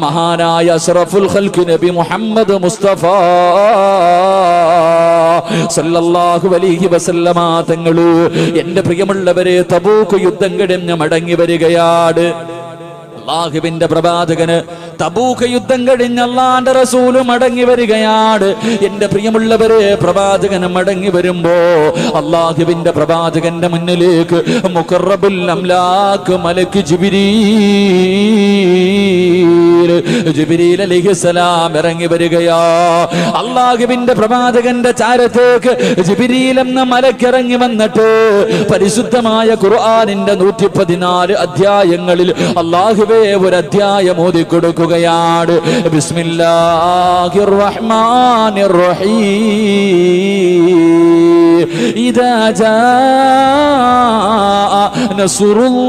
മഹാനായ അഷ്റഫുൽ ഖൽഖ് നബി മുഹമ്മദ് മുസ്തഫ സല്ലല്ലാഹു അലൈഹി വസല്ലമ തങ്ങള് എന്റെ പ്രിയമുള്ളവരെ തബൂക്ക് യുദ്ധം കഴിഞ്ഞ് മടങ്ങി വരികയാണ്. അല്ലാഹുവിന്റെ പ്രവാചകന് തബൂക്ക് യുദ്ധം കഴിഞ്ഞ് അല്ലാഹുവിന്റെ റസൂൽ മടങ്ങി വരികയാണ്. എന്റെ പ്രിയമുള്ളവരെ, പ്രവാചകൻ മടങ്ങി വരുമ്പോ അല്ലാഹുവിന്റെ പ്രവാചകന്റെ മുന്നിലേക്ക് മുഖറബുൽ അംലാക്ക് മലക്ക് ജിബ്രീൽ അലൈഹിസ്സലാം ഇറങ്ങി വരികയാ. അല്ലാഹുവിന്റെ പ്രവാചകന്റെ ചാരത്തേക്ക് ജിബ്രീൽ എന്ന മലക്ക് ഇറങ്ങി വന്നിട്ട് പരിശുദ്ധമായ ഖുർആനിന്റെ 114 അധ്യായങ്ങളിൽ അല്ലാഹുവേ ഒരു അധ്യായം ഓതി കൊടുക്കുകയാണ്. ബിസ്മില്ലാഹിർ റഹ്മാനിർ റഹീം. ഇദാ ജാഅ നസ്റുല്ലാഹി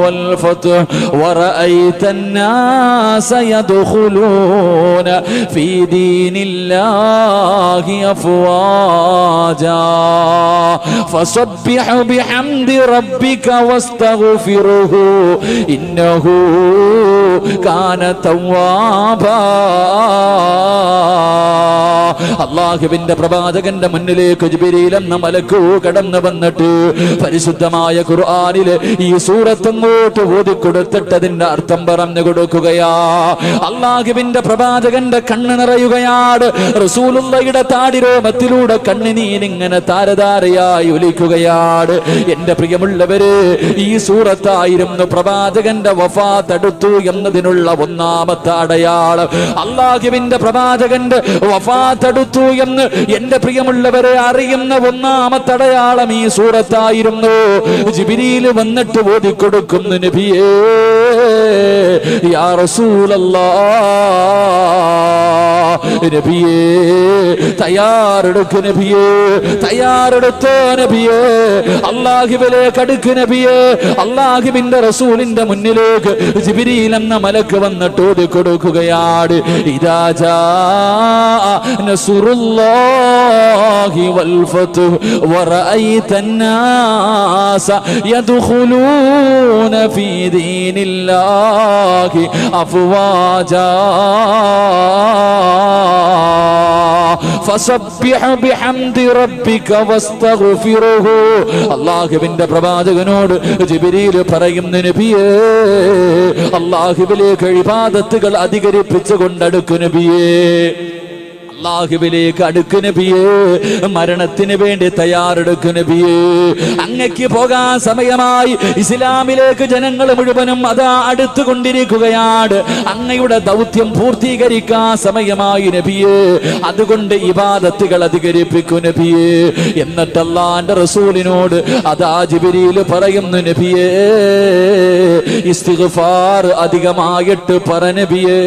വൽ ഫത്ഹ് വറഅയ്തൻ നാസ യദ്ഖുലൂന ഫീ ദീനില്ലാഹി അഫ്വാജാ ഫസബ്ബിഹ് ബിഹംദി റബ്ബിക വസ്തഗ്ഫിർഹു ഇന്നഹു കാന തവ്വാബാ. അല്ലാഹുവിന്റെ പ്രവാചകന്റെ മുന്നിലേക്ക് ജിബ്രീൽ എന്ന മലക്ക് കടന്നു വന്നിട്ട് പരിശുദ്ധമായ ഖുർആനിലെ ഈ സൂറത്ത് അങ്ങോട്ട് ഓതി കൊടുത്തിട്ട് അതിന്റെ അർത്ഥം പറഞ്ഞു കൊടുക്കുകയാ. അല്ലാഹുവിന്റെ പ്രവാചകന്റെ കണ്ണ് നിറയുകയാണ്. റസൂലുള്ളാഹിയുടെ താടിരോമത്തിലൂടെ കണ്ണുനീരിങ്ങനെ താരതാരയായി ഒലിക്കുകയാണ്. എന്റെ പ്രിയമുള്ളവര്, ഈ സൂറത്തായിരുന്നു പ്രവാചകന്റെ വഫാത്ത് അടുത്തു എന്നതിനുള്ള ഒന്നാമത്തെ അടയാളം. അല്ലാഹുവിന്റെ പ്രവാചകന്റെ വഫാത്ത് അടുത്തു എന്ന് എന്റെ പ്രിയമുള്ളവരെ അറിയുന്ന ഒന്നാമത്തെ അടയാളം ഈ സൂറത്തായിരുന്നു. ജിബ്രീൽ വന്നിട്ട് ഓതിക്കൊടുക്കുന്നു, നബിയേ യാ റസൂലല്ലാഹ്, നബിയേ തയ്യാറെടുക്ക്, നബിയേ തയ്യാറെടുത്തോ, നബിയേ അല്ലാഹുവിലേക്ക് അടുക്ക്, നബിയേ. അല്ലാഹുവിന്റെ റസൂലിന്റെ മുന്നിലേക്ക് ജിബ്രീൽ എന്ന മലക്ക് വന്നിട്ട് ഓതിക്കൊടുക്കുകയാണ്. ഇദാ ജാഅ നസ്റുല്ലാഹി വൽ ഫത്ഹ് വറഅയ്തൻ നാസ യദ്ഖുലൂന ഫീ ദീനില്ലാഹി അഫ്വാജാ ഫസബ്ബിഹ് ബിഹംദി റബ്ബിക വസ്തഗ്ഫിർഹു. അല്ലാഹുവിന്റെ പ്രവാചകനോട് ജിബ്രീൽ പറയുന്നു, നബിയേ അല്ലാഹുവിലേക്ക് ഇബാദത്തുകൾ അധികരിപ്പിച്ചു കൊണ്ടടുക്കു, നബിയേ അല്ലാഹുവിലേക്ക് അടുക്ക്, നബിയേ. മരണത്തിന് വേണ്ടി തയ്യാറെടുക്കു, നബിയേ. അങ്ങക്ക് പോകാൻ സമയമായി. ഇസ്ലാമിലേക്ക് ജനങ്ങൾ മുഴുവനും അതാ അടുത്തുകൊണ്ടിരിക്കുകയാണ്. അങ്ങയുടെ ദൗത്യം പൂർത്തീകരിക്കാൻ സമയമായി, നബിയേ. അതുകൊണ്ട് ഇബാദത്തുകൾ അധികരിപ്പിക്കു, നബിയേ. എന്നിട്ട് അല്ലാഹുവിന്റെ റസൂലിനോട് അതാ ജിബ്രീൽ പറയുന്നു, നബിയേ ഇസ്തിഗ്ഫാർ അധികമായിട്ട് പറ, നബിയേ.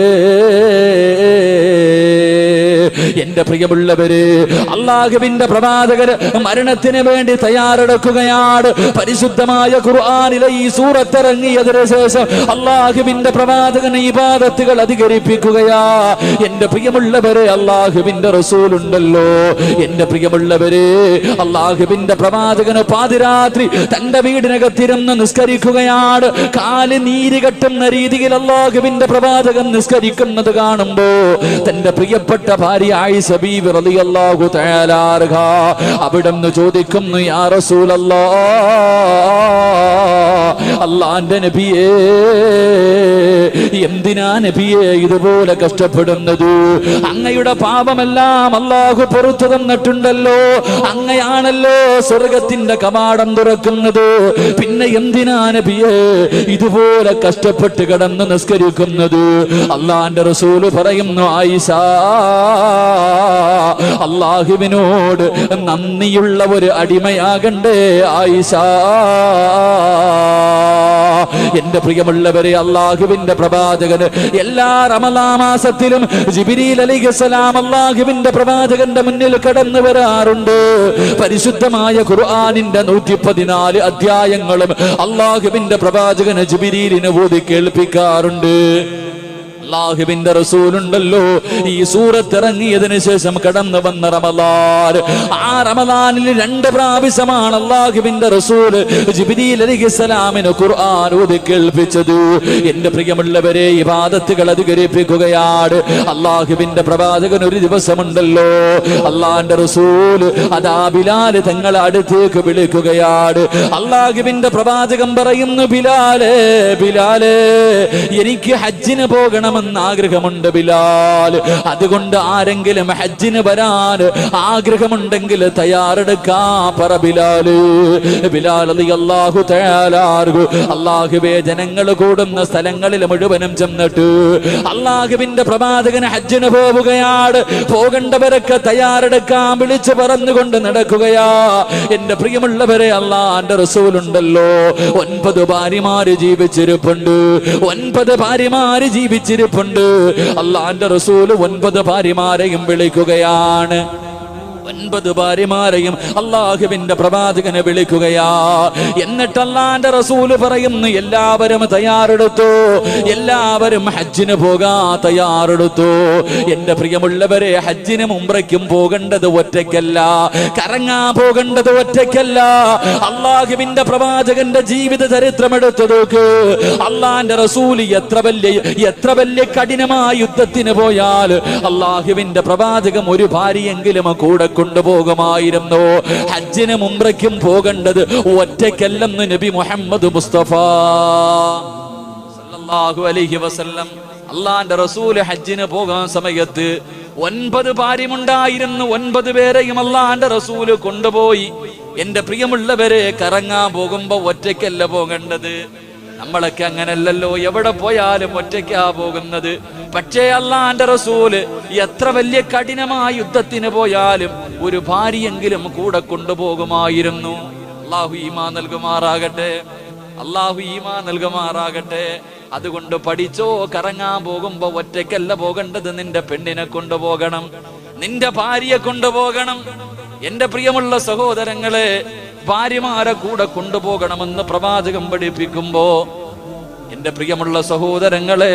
എന്റെ പ്രിയമുള്ളവരെ, അല്ലാഹുവിന്റെ പ്രവാചകർ മരണത്തിന് വേണ്ടി തയ്യാറെടുക്കുകയാണ്. പരിശുദ്ധമായ ഖുർആനിലെ ഈ സൂറത്ത് ഇറങ്ങിയതിനു ശേഷം അല്ലാഹുവിന്റെ പ്രവാചകൻ ഇബാദത്തുകൾ അധികരിപ്പിക്കുകയാ. എന്റെ പ്രിയമുള്ളവരെ, അല്ലാഹുവിന്റെ റസൂൽ ഉണ്ടല്ലോ. എന്റെ പ്രിയമുള്ളവരെ, അല്ലാഹുവിന്റെ പ്രവാചകന് പാതിരാത്രി തന്റെ വീടിനകത്തിരുന്ന് നിസ്കരിക്കുകയാണ്. കാല് നീര് കെട്ടുന്ന രീതിയിൽ അല്ലാഹുവിന്റെ പ്രവാചകൻ നിസ്കരിക്കുന്നത് കാണുമ്പോ തന്റെ പ്രിയപ്പെട്ട ഭാര്യ ആയിഷ ബീവി റളിയല്ലാഹു തആല അൻഹ അവിടുന്ന് ചോദിക്കുന്നു, യാ റസൂലല്ലാഹ്, അല്ലാഹുവിന്റെ നബിയേ എന്തിനാ നബിയേ ഇതുപോലെ കഷ്ടപ്പെടുന്നത്? അങ്ങയുടെ പാപമെല്ലാം അല്ലാഹു പുറത്തു തന്നിട്ടുണ്ടല്ലോ. അങ്ങയാണല്ലോ സ്വർഗത്തിന്റെ കവാടം തുറക്കുന്നത്. പിന്നെ എന്തിനാ നബിയേ ഇതുപോലെ കഷ്ടപ്പെട്ട് കിടന്ന് നിസ്കരിക്കുന്നത്? അല്ലാഹുവിന്റെ റസൂൽ പറയുന്നു, ആയിഷ അല്ലാഹുവിനോട് നന്ദിയുള്ള ഒരു അടിമയാകണ്ടേ ആയിഷ. എന്റെ പ്രിയമുള്ളവരെ, അല്ലാഹുവിന്റെ പ്രവാചകന് എല്ലാ റമളാൻ മാസത്തിലും ജിബ്രീൽ അലൈഹിസ്സലാം അല്ലാഹുവിന്റെ പ്രവാചകന്റെ മുന്നിൽ കടന്നു വരാറുണ്ട്. പരിശുദ്ധമായ ഖുർആനിന്റെ 114 അധ്യായങ്ങളും അല്ലാഹുവിന്റെ പ്രവാചകന് ജിബ്രീലിനെ ഓതി കേൾപ്പിക്കാറുണ്ട്. അല്ലാഹുവിന്റെ റസൂലുണ്ടല്ലോ ഈ സൂറത്ത് ഇറങ്ങിയതിനു ശേഷം കടന്നു വന്ന റമളാൻ, ആ റമളാനിൽ 2 പ്രാവശ്യമാണ് അല്ലാഹുവിന്റെ റസൂൽ ജിബ്രീൽ അലൈഹിസ്സലാമിന് ഖുർആൻ ഓതി കേൾപ്പിച്ചത്. എന്റെ പ്രിയമുള്ളവരെ, ഇബാദത്തുകൾ അധികരിപ്പിക്കുകയാണ്. അല്ലാഹുവിന്റെ പ്രവാചകൻ ഒരു ദിവസമുണ്ടല്ലോ അല്ലാഹുവിന്റെ റസൂൽ അതാ ബിലാൽ തങ്ങളെ അടുത്തേക്ക് വിളിക്കുകയാണ്. അല്ലാഹുവിന്റെ പ്രവാചകൻ പറയുന്നു, ബിലാലേ ബിലാലേ, എനിക്ക് ഹജ്ജിന് പോകണമെന്ന് ആഗ്രഹമുണ്ട് ബിലാൽ. അതുകൊണ്ട് ആരെങ്കിലും ഹജ്ജിന് വരാൻ ആഗ്രഹമുണ്ടെങ്കിൽ തയ്യാറെടുക്കാ പറ ബിലാല്. ബിലാൽ റളിയല്ലാഹു തആല അൻഹു അല്ലാഹുവേ ജനങ്ങൾ കൂടുന്ന സ്ഥലങ്ങളിൽ മുഴുവനും ചെന്നിട്ട് അല്ലാഹുവിന്റെ പ്രവാചകൻ ഹജ്ജിന് പോവുകയാണ്. പോകേണ്ടവരൊക്കെ തയ്യാറെടുക്കാൻ വിളിച്ചു പറഞ്ഞുകൊണ്ട് നടക്കുകയാ. എന്റെ പ്രിയമുള്ളവരെ, അല്ലാഹുവിന്റെ റസൂലുണ്ടല്ലോ 9 ഭാര്യമാര് ജീവിച്ചിരിപ്പുണ്ട്. 9 ഭാര്യമാര് ജീവിച്ചിരിപ്പുണ്ട്. അല്ലാഹുവിന്റെ റസൂല് 9 ഭാര്യമാരെയും വിളിക്കുകയാണ്. 9 ഭാര്യമാരെയും അല്ലാഹുവിന്റെ പ്രവാചകനെ വിളിക്കുകയാ. എന്നിട്ട് അല്ലാഹുവിന്റെ റസൂല് പറയുന്നു, എല്ലാവരും തയ്യാറെടുത്തു, എല്ലാവരും ഹജ്ജിന് പോകാൻ തയ്യാറെടുത്തു. എന്റെ പ്രിയമുള്ളവരെ, ഹജ്ജിനും ഉംറയ്ക്കും പോകേണ്ടത് ഒറ്റയ്ക്കല്ല, കറങ്ങാൻ പോകേണ്ടത് ഒറ്റയ്ക്കല്ല. അല്ലാഹുവിന്റെ പ്രവാചകന്റെ ജീവിത ചരിത്രം എടുത്തു നോക്ക്. അല്ലാഹുവിന്റെ റസൂല് എത്ര വലിയ കഠിനമായ യുദ്ധത്തിന് പോയാൽ അല്ലാഹുവിന്റെ പ്രവാചകൻ ഒരു ഭാര്യയെങ്കിലും കൂടെ കൊണ്ടുപോകുമായിരുന്നു. ഹജ്ജിനും ഉംറയ്ക്കും പോകേണ്ടത് ഒറ്റയ്ക്കല്ലെന്ന് നബി മുഹമ്മദ് മുസ്തഫ സല്ലല്ലാഹു അലൈഹി വസല്ലം. അല്ലാഹുവിന്റെ റസൂല് ഹജ്ജിന് പോകാൻ സമയത്ത് 9 ഭാര്യമുണ്ടായിരുന്നു. 9 പേരെയും അല്ലാഹുവിന്റെ റസൂല് കൊണ്ടുപോയി. എന്റെ പ്രിയമുള്ളവരെ, കറങ്ങാൻ പോകുമ്പോ ഒറ്റയ്ക്കല്ല പോകേണ്ടത്. നമ്മളൊക്കെ അങ്ങനല്ലല്ലോ, എവിടെ പോയാലും ഒറ്റയ്ക്കാ പോകുന്നത്. പക്ഷേ അല്ലാഹുവിന്റെ റസൂല് എത്ര വലിയ കഠിനമായ യുദ്ധത്തിന് പോയാലും ഒരു ഭാര്യയെങ്കിലും കൂടെ കൊണ്ടുപോകുമായിരുന്നു. അല്ലാഹു ഈമാൻ നൽകുമാറാകട്ടെ, അല്ലാഹു ഈമാൻ നൽകുമാറാകട്ടെ. അതുകൊണ്ട് പഠിച്ചോ, കറങ്ങാൻ പോകുമ്പോ ഒറ്റയ്ക്കല്ല പോകേണ്ടത്. നിന്റെ പെണ്ണിനെ കൊണ്ടുപോകണം, നിന്റെ ഭാര്യയെ കൊണ്ടുപോകണം. എന്റെ പ്രിയമുള്ള സഹോദരങ്ങളെ, ഭാര്യമാരെ കൂടെ കൊണ്ടുപോകണമെന്ന് പ്രവാചകൻ പഠിപ്പിക്കുമ്പോ എന്റെ പ്രിയമുള്ള സഹോദരങ്ങളെ,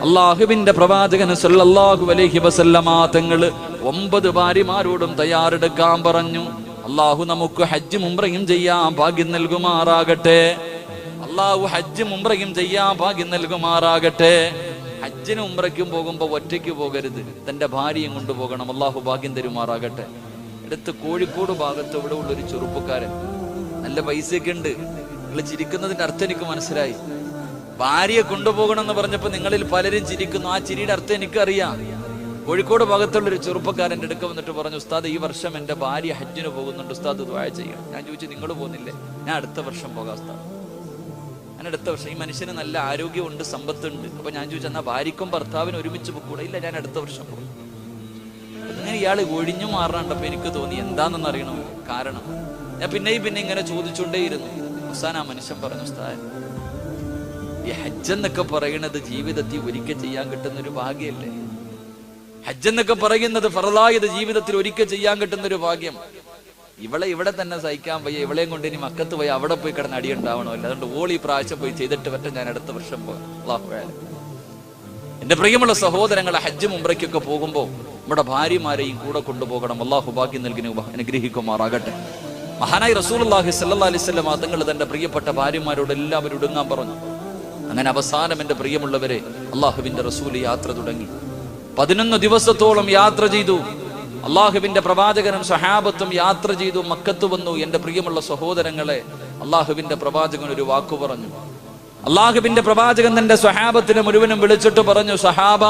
അല്ലാഹുവിന്റെ പ്രവാചകൻ സല്ലല്ലാഹു അലൈഹി വസല്ലമ തങ്ങള് 9 ഭാര്യമാരോടും തയ്യാറെടുക്കാൻ പറഞ്ഞു. അല്ലാഹു നമുക്ക് ഹജ്ജും ഉംറയും ചെയ്യാൻ ഭാഗ്യം നൽകുമാറാകട്ടെ. അല്ലാഹു ഹജ്ജും ഉംറയും ചെയ്യാൻ ഭാഗ്യം നൽകുമാറാകട്ടെ. ഹജ്ജിനും ഉംറയ്ക്കും പോകുമ്പോ ഒറ്റയ്ക്ക് പോകരുത്, തന്റെ ഭാര്യയും കൊണ്ടുപോകണം. അല്ലാഹു ഭാഗ്യം തരുമാറാകട്ടെ. അടുത്ത് കോഴിക്കോട് ഭാഗത്ത് ഇവിടെ ഉള്ളൊരു ചെറുപ്പക്കാരൻ, നല്ല പൈസയൊക്കെ ഉണ്ട്. നിങ്ങൾ ചിരിക്കുന്നതിന്റെ അർത്ഥം എനിക്ക് മനസ്സിലായി. ഭാര്യയെ കൊണ്ടുപോകണം എന്ന് പറഞ്ഞപ്പോ നിങ്ങളിൽ പലരും ചിരിക്കുന്നു. ആ ചിരിയുടെ അർത്ഥം എനിക്കറിയാം. കോഴിക്കോട് ഭാഗത്തുള്ളൊരു ചെറുപ്പക്കാരൻ്റെ അടുക്ക വന്നിട്ട് പറഞ്ഞു, ഉസ്താദ് ഈ വർഷം എൻ്റെ ഭാര്യ ഹജ്ജിന് പോകുന്നുണ്ട്, ഉസ്താദ് ദുആ ചെയ്യണം. ഞാൻ ചോദിച്ചു, നിങ്ങൾ പോകുന്നില്ലേ? ഞാൻ അടുത്ത വർഷം പോകാം ഉസ്താദ്, ഞാൻ അടുത്ത വർഷം. ഈ മനുഷ്യന് നല്ല ആരോഗ്യമുണ്ട്, സമ്പത്തുണ്ട്. അപ്പൊ ഞാൻ ചോദിച്ചു, എന്നാ ഭാര്യക്കും ഭർത്താവിനും ഒരുമിച്ച് പോകൂടെ? ഇല്ല, ഞാൻ അടുത്ത വർഷം പോകും. അങ്ങനെ ഇയാൾ ഒഴിഞ്ഞു മാറാണ്ടപ്പോ എനിക്ക് തോന്നി എന്താണെന്ന് അറിയണോ കാരണം. ഞാൻ പിന്നെ ഇങ്ങനെ ചോദിച്ചുകൊണ്ടേയിരുന്നു. അവസാനം ആ മനുഷ്യൻ പറഞ്ഞു, ഉസ്താദ് ഈ ഹജ്ജ് എന്നൊക്കെ പറയുന്നത് ജീവിതത്തിൽ ഒരിക്കൽ ചെയ്യാൻ കിട്ടുന്ന ഒരു ഭാഗ്യല്ലേ? ഹജ്ജ് എന്നൊക്കെ പറയുന്നത് ഫർളായത് ജീവിതത്തിൽ ഒരിക്കൽ ചെയ്യാൻ കിട്ടുന്ന ഒരു ഭാഗ്യം. ഇവിടെ തന്നെ സഹിക്കാൻ വയ്യ, ഇവളെയും കൊണ്ട് ഇനി മക്കത്ത് പോയി അവിടെ പോയി കിടന്ന് അടിയുണ്ടാവണമല്ലോ. അതുകൊണ്ട് ഓളി പ്രാവശ്യം പോയി ചെയ്തിട്ട് പറ്റും, ഞാൻ അടുത്ത വർഷം പോകാം. അല്ലാഹു അഅലം. എന്റെ പ്രിയമുള്ള സഹോദരങ്ങളെ, ഹജ്ജും ഉംറയ്ക്കൊക്കെ പോകുമ്പോ നമ്മുടെ ഭാര്യമാരെയും കൂടെ കൊണ്ടുപോകണം. അല്ലാഹു ഭാഗ്യം നൽകി അനുഗ്രഹിക്കുമാറാകട്ടെ. മഹാനായി റസൂലുള്ളാഹി സ്വല്ലല്ലാഹു അലൈഹി വസല്ലം തങ്ങൾ തന്റെ പ്രിയപ്പെട്ട ഭാര്യമാരോട് എല്ലാവരും ഒടുങ്ങാൻ പറഞ്ഞു. അങ്ങനെ അവസാനം എന്റെ പ്രിയമുള്ളവരെ, അള്ളാഹുവിന്റെ റസൂല് യാത്ര തുടങ്ങി. 11 ദിവസത്തോളം യാത്ര ചെയ്തു. അള്ളാഹുവിന്റെ പ്രവാചകനും സഹാബത്തും യാത്ര ചെയ്തു. മക്കത്ത് വന്നു. എന്റെ പ്രിയമുള്ള സഹോദരങ്ങളെ, അള്ളാഹുവിന്റെ പ്രവാചകൻ ഒരു വാക്കു പറഞ്ഞു. അള്ളാഹുവിന്റെ പ്രവാചകൻ തന്റെ സഹാബത്തിനെ മുഴുവനും വിളിച്ചിട്ട് പറഞ്ഞു, സഹാബ,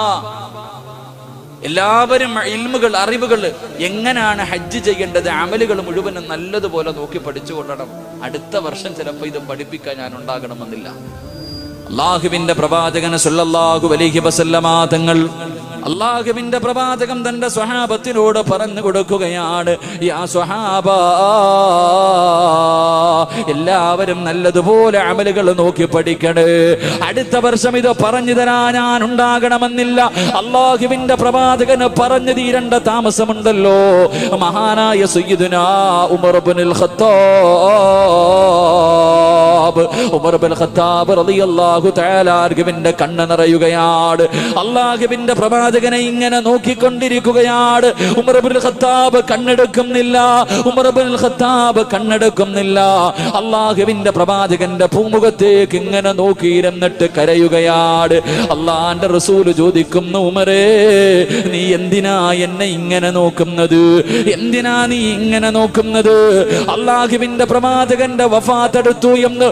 എല്ലാവരും ഇൽമുകൾ, അറിവുകൾ, എങ്ങനെയാണ് ഹജ്ജ് ചെയ്യേണ്ടത്, അമലുകൾ മുഴുവനും നല്ലതുപോലെ നോക്കി പഠിച്ചുകൊള്ളണം. അടുത്ത വർഷം ചിലപ്പോൾ ഇത് പഠിപ്പിക്കാൻ ഞാൻ ഉണ്ടാകണമെന്നില്ല. അള്ളാഹുവിന്റെ പ്രവാചകൻ സല്ലല്ലാഹു അലൈഹി വസല്ലമ തങ്ങൾ, അള്ളാഹുവിന്റെ പ്രവാചകൻ തന്റെ സ്വഹാബത്തിനോട് പറഞ്ഞു കൊടുക്കുകയാണ്, യാ സ്വഹാബ, എല്ലാവരും നല്ലതുപോലെ അമലുകൾ നോക്കി പഠിക്കണേ. അടുത്ത വർഷം ഇത് പറഞ്ഞു തരാൻ ഞാൻ ഉണ്ടാകണമെന്നില്ല. അള്ളാഹുവിന്റെ പ്രവാചകന് പറഞ്ഞു തീരേണ്ട താമസമുണ്ടല്ലോ. മഹാനായ സയ്യിദുനാ ഉമർ ഇബ്നുൽ ഖത്താബ് ഖത്താബ് ഉമർ ഇബ്നുൽ ഖത്താബ് റളിയല്ലാഹു തആല അൻഹുവിന്റെ കണ്ണ് നിറയുകയാണ്. അല്ലാഹുവിന്റെ പ്രവാചകനെ ഇങ്ങനെ നോക്കിക്കൊണ്ടിരിക്കുകയാണ്. ഉമർ ഇബ്നുൽ ഖത്താബ് കണ്ണെടുക്കുന്നില്ല. ഉമർ ഇബ്നുൽ ഖത്താബ് കണ്ണെടുക്കുന്നില്ല. അല്ലാഹുവിന്റെ പ്രവാചകന്റെ പൂമുഖത്തേക്ക് ഇങ്ങനെ നോക്കിയിരുന്നിട്ട് കരയുകയാണ്. അല്ലാഹുവിന്റെ റസൂൽ ചോദിക്കുന്നു, ഉമറേ നീ എന്തിനാ എന്നെ ഇങ്ങനെ നോക്കുന്നത്? എന്തിനാ നീ ഇങ്ങനെ നോക്കുന്നത്? അല്ലാഹുവിന്റെ പ്രവാചകന്റെ വഫാത്ത് അടുത്തു എന്ന്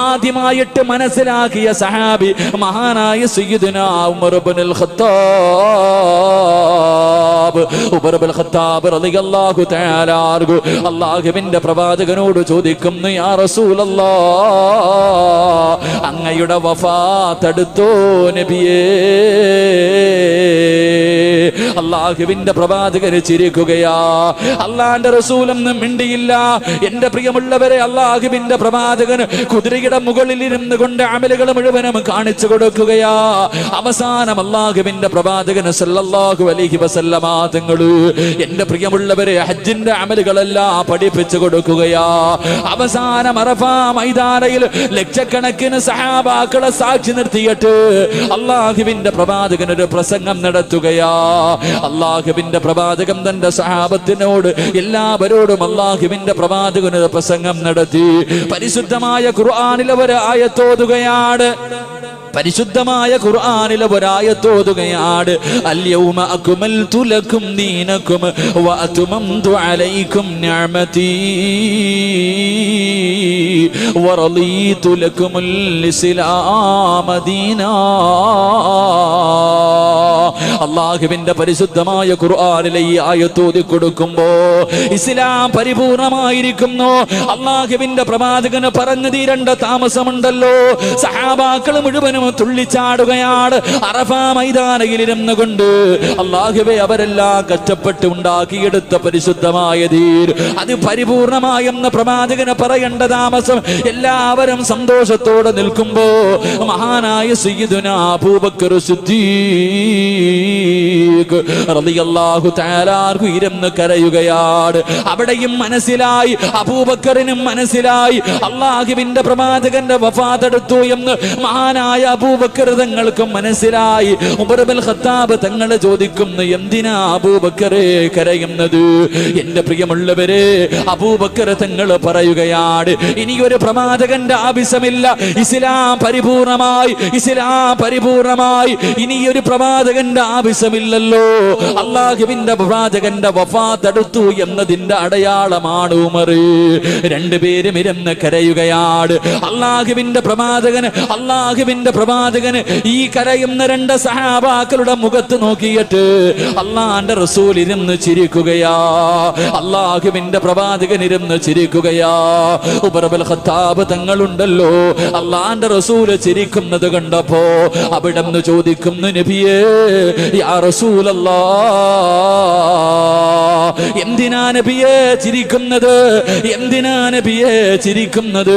ആദ്യമായിട്ട് മനസ്സിലാക്കിയ സഹാബി മഹാനായ സയ്യിദുനാ ഉമർ ഇബ്നുൽ ഖത്താബ്. ഉമർ ഇബ്നുൽ ഖത്താബ് റളിയല്ലാഹു തആല അൻഹു അല്ലാഹുവിന്റെ പ്രവാചകനോട് ചോദിക്കുന്നു, യാ റസൂലല്ലാഹ് അങ്ങയുടെ വഫാത്ത് അടുത്തോ നബിയേ? അല്ലാഹുവിന്റെ പ്രവാചകന് ചിരിക്കുകയാ. അല്ലാഹുവിന്റെ റസൂലൊന്നും മിണ്ടിയില്ല. എന്റെ പ്രിയമുള്ളവരെ, അല്ലാഹുവിന്റെ പ്രവാചകന് കുതിരയുടെ മുകളിൽ ഇരുന്ന് കൊണ്ട് അമലുകൾ മുഴുവനും കാണിച്ചു കൊടുക്കുകയാ. അവസാനം അല്ലാഹുവിന്റെ പ്രവാചകന് സല്ലല്ലാഹു അലൈഹി വസല്ലമ തങ്ങൾ എന്റെ പ്രിയമുള്ളവരെ ഹജ്ജിന്റെ അമലുകളെല്ലാം പഠിപ്പിച്ചു കൊടുക്കുകയാ. അവസാനം അറഫാ മൈതാനയിൽ ലക്ഷക്കണക്കിന് സഹാബാക്കളെ സാക്ഷി നിർത്തിയിട്ട് അല്ലാഹുവിന്റെ പ്രവാചകൻ ഒരു പ്രസംഗം നടത്തുകയാ. അല്ലാഹുവിന്റെ പ്രവാചകൻ തന്റെ സഹാബത്തിനോട് എല്ലാവരോടും അല്ലാഹുവിന്റെ പ്രവാചകൻ ഒരു പ്രസംഗം നടത്തി. പരിശുദ്ധമായ ഖുർആനിലെ ഒരു ആയത്തോതുകയാണ്. പരിശുദ്ധമായ ഖുർആനിലെ ഒരായത്തോതുകയാണ്. അൽയൗമ അക്മൽതു ലക്കും ദീനക്കും വഅത്മംതു അലൈക്കും നിഅമതി വറളീതു ലക്കുമുൽ ഇസ്ലാമ ദീനാ. അല്ലാഹുവിന്റെ പരിശുദ്ധമായ ഖുർആനിലെ ഈ ആയത്തോതി കൊടുക്കുമ്പോ ഇസ്ലാം പരിപൂർണമായിരിക്കുന്നു. അല്ലാഹുവിന്റെ പ്രവാചകന് പറഞ്ഞു തീരേണ്ട താമസമുണ്ടല്ലോ. സഹാബാക്കൾ മുഴുവനും തുള്ളിച്ചാടുകയാണ്. അറഫാ മൈതാനയിൽ ഇരുന്നു കൊണ്ട് അല്ലാഹുവേ അവരെല്ലാം കഷ്ടപ്പെട്ട് ഉണ്ടാക്കിയെടുത്ത പരിശുദ്ധമായ ദീൻ അത് പരിപൂർണമായെന്ന് പ്രവാചകന് പറയേണ്ട താമസം. എല്ലാവരും സന്തോഷത്തോടെ നിൽക്കുമ്പോ മഹാനായ സയ്യിദുനാ അബൂബക്കർ സിദ്ദീഖ് റളിയല്ലാഹു തആല അൻഹു ഇരുന്ന് കരയുകയാണ്. അവിടെയും മനസ്സിലായി, അബൂബക്കറിനും മനസ്സിലായി അല്ലാഹുവിന്റെ പ്രവാചകന്റെ വഫാത്ത് അടുത്തു എന്ന് മഹാനായ അബൂബക്കർ തങ്ങൾക്കും മനസ്സിലായി. ഉമർ ഇബ്നുൽ ഖത്താബ് തങ്ങൾ ചോദിക്കുന്നു, എന്തിനാ അബൂബക്കറെ കരയുന്നത്? എന്റെ പ്രിയമുള്ളവരെ, അബൂബക്കർ തങ്ങൾ പറയുകയാണ്, ഇനിയൊരു പ്രവാചകന്റെ ആവശ്യമില്ല. ഇസ്ലാം പരിപൂർണമായി, ഇസ്ലാം പരിപൂർണമായി. ഇനിയൊരു പ്രവാചകന്റെ ആവശ്യമില്ലല്ലോ. അല്ലാഹുവിന്റെ പ്രവാചകന്റെ വഫാത്ത് അടുത്തു എന്നതിന്റെ അടയാളമാണ് ഉമർ. രണ്ടുപേരും ഇരുന്ന് കരയുകയാണ്. അല്ലാഹുവിന്റെ പ്രവാചകന് ഈ കരയുന്ന രണ്ട് സഹാബാക്കളുടെ മുഖത്ത് നോക്കിയിട്ട് അല്ലാഹുവിന്റെ റസൂൽ ഇരുന്ന് ചിരിക്കുകയാ. അല്ലാഹുവിന്റെ പ്രവാചകൻ ഇരുന്ന് ചിരിക്കുകയാ. ഉമർ ഇബ്നുൽ ഖത്താബ് തങ്ങളുണ്ടല്ലോ, അല്ലാഹുവിന്റെ റസൂൽ ചിരിക്കുന്നത് കണ്ടപ്പോ അവിടെന്ന് ചോദിക്കുന്നു, നബിയേ യാ റസൂലല്ലാഹ് എന്തിനാ നബിയേ ചിരിക്കുന്നത്? എന്തിനാ നബിയേ ചിരിക്കുന്നത്?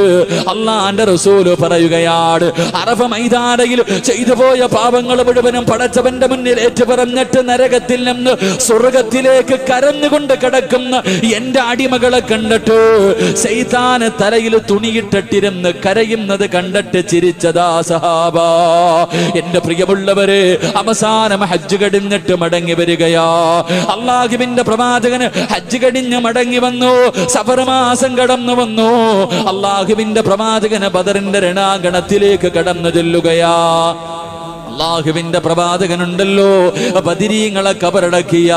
അല്ലാഹുവിന്റെ റസൂൽ പറയുകയാണ്, അറഫ മൈതാനയിൽ ചെയ്തു പോയ പാപങ്ങൾ മുഴുവനും പടച്ചവന്റെ മുന്നിൽ ഏറ്റുപറഞ്ഞിട്ട് നരകത്തിൽ നിന്ന് സ്വർഗത്തിലേക്ക് കരഞ്ഞുകൊണ്ട് കിടക്കുന്ന എന്റെ അടിമകളെ കണ്ടിട്ട് ശൈത്താന് തലയിൽ തുണിയിട്ടിരുന്ന് കരയുന്നത് കണ്ടിട്ട് ചിരിച്ചതാ സഹാബ. എന്റെ പ്രിയമുള്ളവരെ, അവസാനം ഹജ്ജ് കഴിഞ്ഞിട്ട് മടങ്ങി വരികയാ. അല്ലാഹുവിന്റെ പ്രവാചകന് ഹജ്ജ് കഴിഞ്ഞ് മടങ്ങി വന്നു. സഫർ മാസം കടന്നു വന്നു. അല്ലാഹുവിന്റെ പ്രവാചകന് ബദറിന്റെ രണാങ്കണത്തിലേക്ക് കടന്നു ചെല്ലുകയാ. അല്ലാഹുവിന്റെ പ്രവാചകനുണ്ടല്ലോ, ബദരീങ്ങളെ കബറടക്കിയ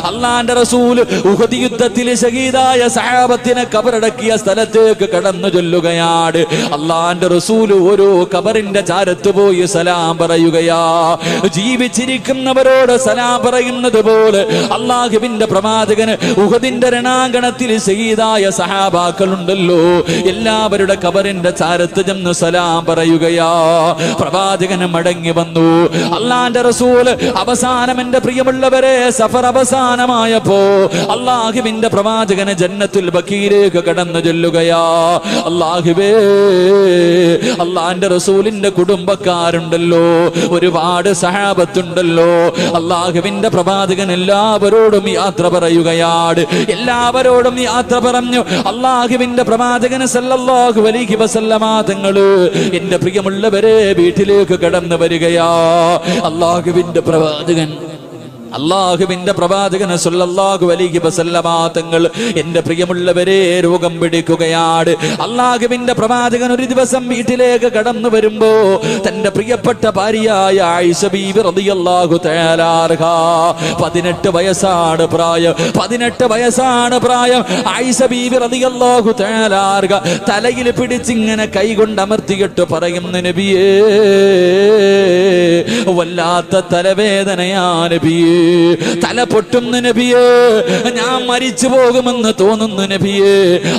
അല്ലാഹുവിന്റെ റസൂൽ ഉഹദ് യുദ്ധത്തിൽ ശഹീദായ സഹാബത്തിനെ കബറടക്കിയ സ്ഥലത്തേക്ക് കടന്നു ചൊല്ലുകയാണ്. അല്ലാഹുവിന്റെ റസൂൽ ഓരോ കബറിന്റെ ചാരത്ത് പോയി സലാം പറയുകയാ. ജീവിച്ചിരിക്കുന്നവരോട് സലാം പറയുന്നത് പോലെ അല്ലാഹുവിന്റെ പ്രവാചകന് ഉഹദിന്റെ രണാങ്കണത്തിൽ ശഹീദായ സഹാബാക്കളുണ്ടല്ലോ, എല്ലാവരുടെ കബറിന്റെ ചാരത്ത് ചെന്ന് സലാം പറയുകയാ. പ്രവാചകന് മടങ്ങി വന്നു. പറയുന്നു, അള്ളാന്റെ റസൂല് അവസാനം എന്റെ പ്രിയമുള്ളവരെ സഫർ അവസാനമായപ്പോ അള്ളാഹുവിന്റെ പ്രവാചകന് ജന്നത്തുൽ ബഖീലേക്ക് കടന്നു ചെല്ലുകയാ. അള്ളാഹുവേ, അള്ളാന്റെ റസൂലിന്റെ കുടുംബക്കാരുണ്ടല്ലോ, ഒരുപാട് സഹാബത്തുണ്ടല്ലോ. അള്ളാഹുവിന്റെ പ്രവാചകൻ എല്ലാവരോടും യാത്ര പറയുകയാണ്. എല്ലാവരോടും യാത്ര പറഞ്ഞു അള്ളാഹുവിന്റെ പ്രവാചകൻ സല്ലല്ലാഹു അലൈഹി വസല്ലമ തങ്ങള് എന്റെ പ്രിയമുള്ളവരെ വീട്ടിലേക്ക് കടന്നു വരികയാ. അള്ളാഹുവിന്റെ പ്രവാചകൻ സല്ലല്ലാഹു അലൈഹി വസല്ലമ തങ്ങൾ എന്റെ പ്രിയമുള്ളവരെ രോഗം പിടിക്കുകയാണ്. അള്ളാഹുവിന്റെ പ്രവാചകൻ ഒരു ദിവസം വീട്ടിലേക്ക് കടന്നു വരുമ്പോ തന്റെ പ്രിയപ്പെട്ട ഭാര്യയായ ആയിഷ ബീവി റളിയല്ലാഹു തആല അൻഹ 18 വയസ്സാണ് പ്രായം. ആയിഷ ബീവി റളിയല്ലാഹു തആല അൻഹ തലയിൽ പിടിച്ചിങ്ങനെ കൈകൊണ്ട് അമർത്തിയിട്ട് പറയുന്നു, നബിയേ, വല്ലാത്ത തലവേദനയാ നബിയേ, തല പൊട്ടുന്നു നബിയേ, ഞാൻ മരിച്ചു പോകുമെന്ന് തോന്നുന്നു നബിയേ.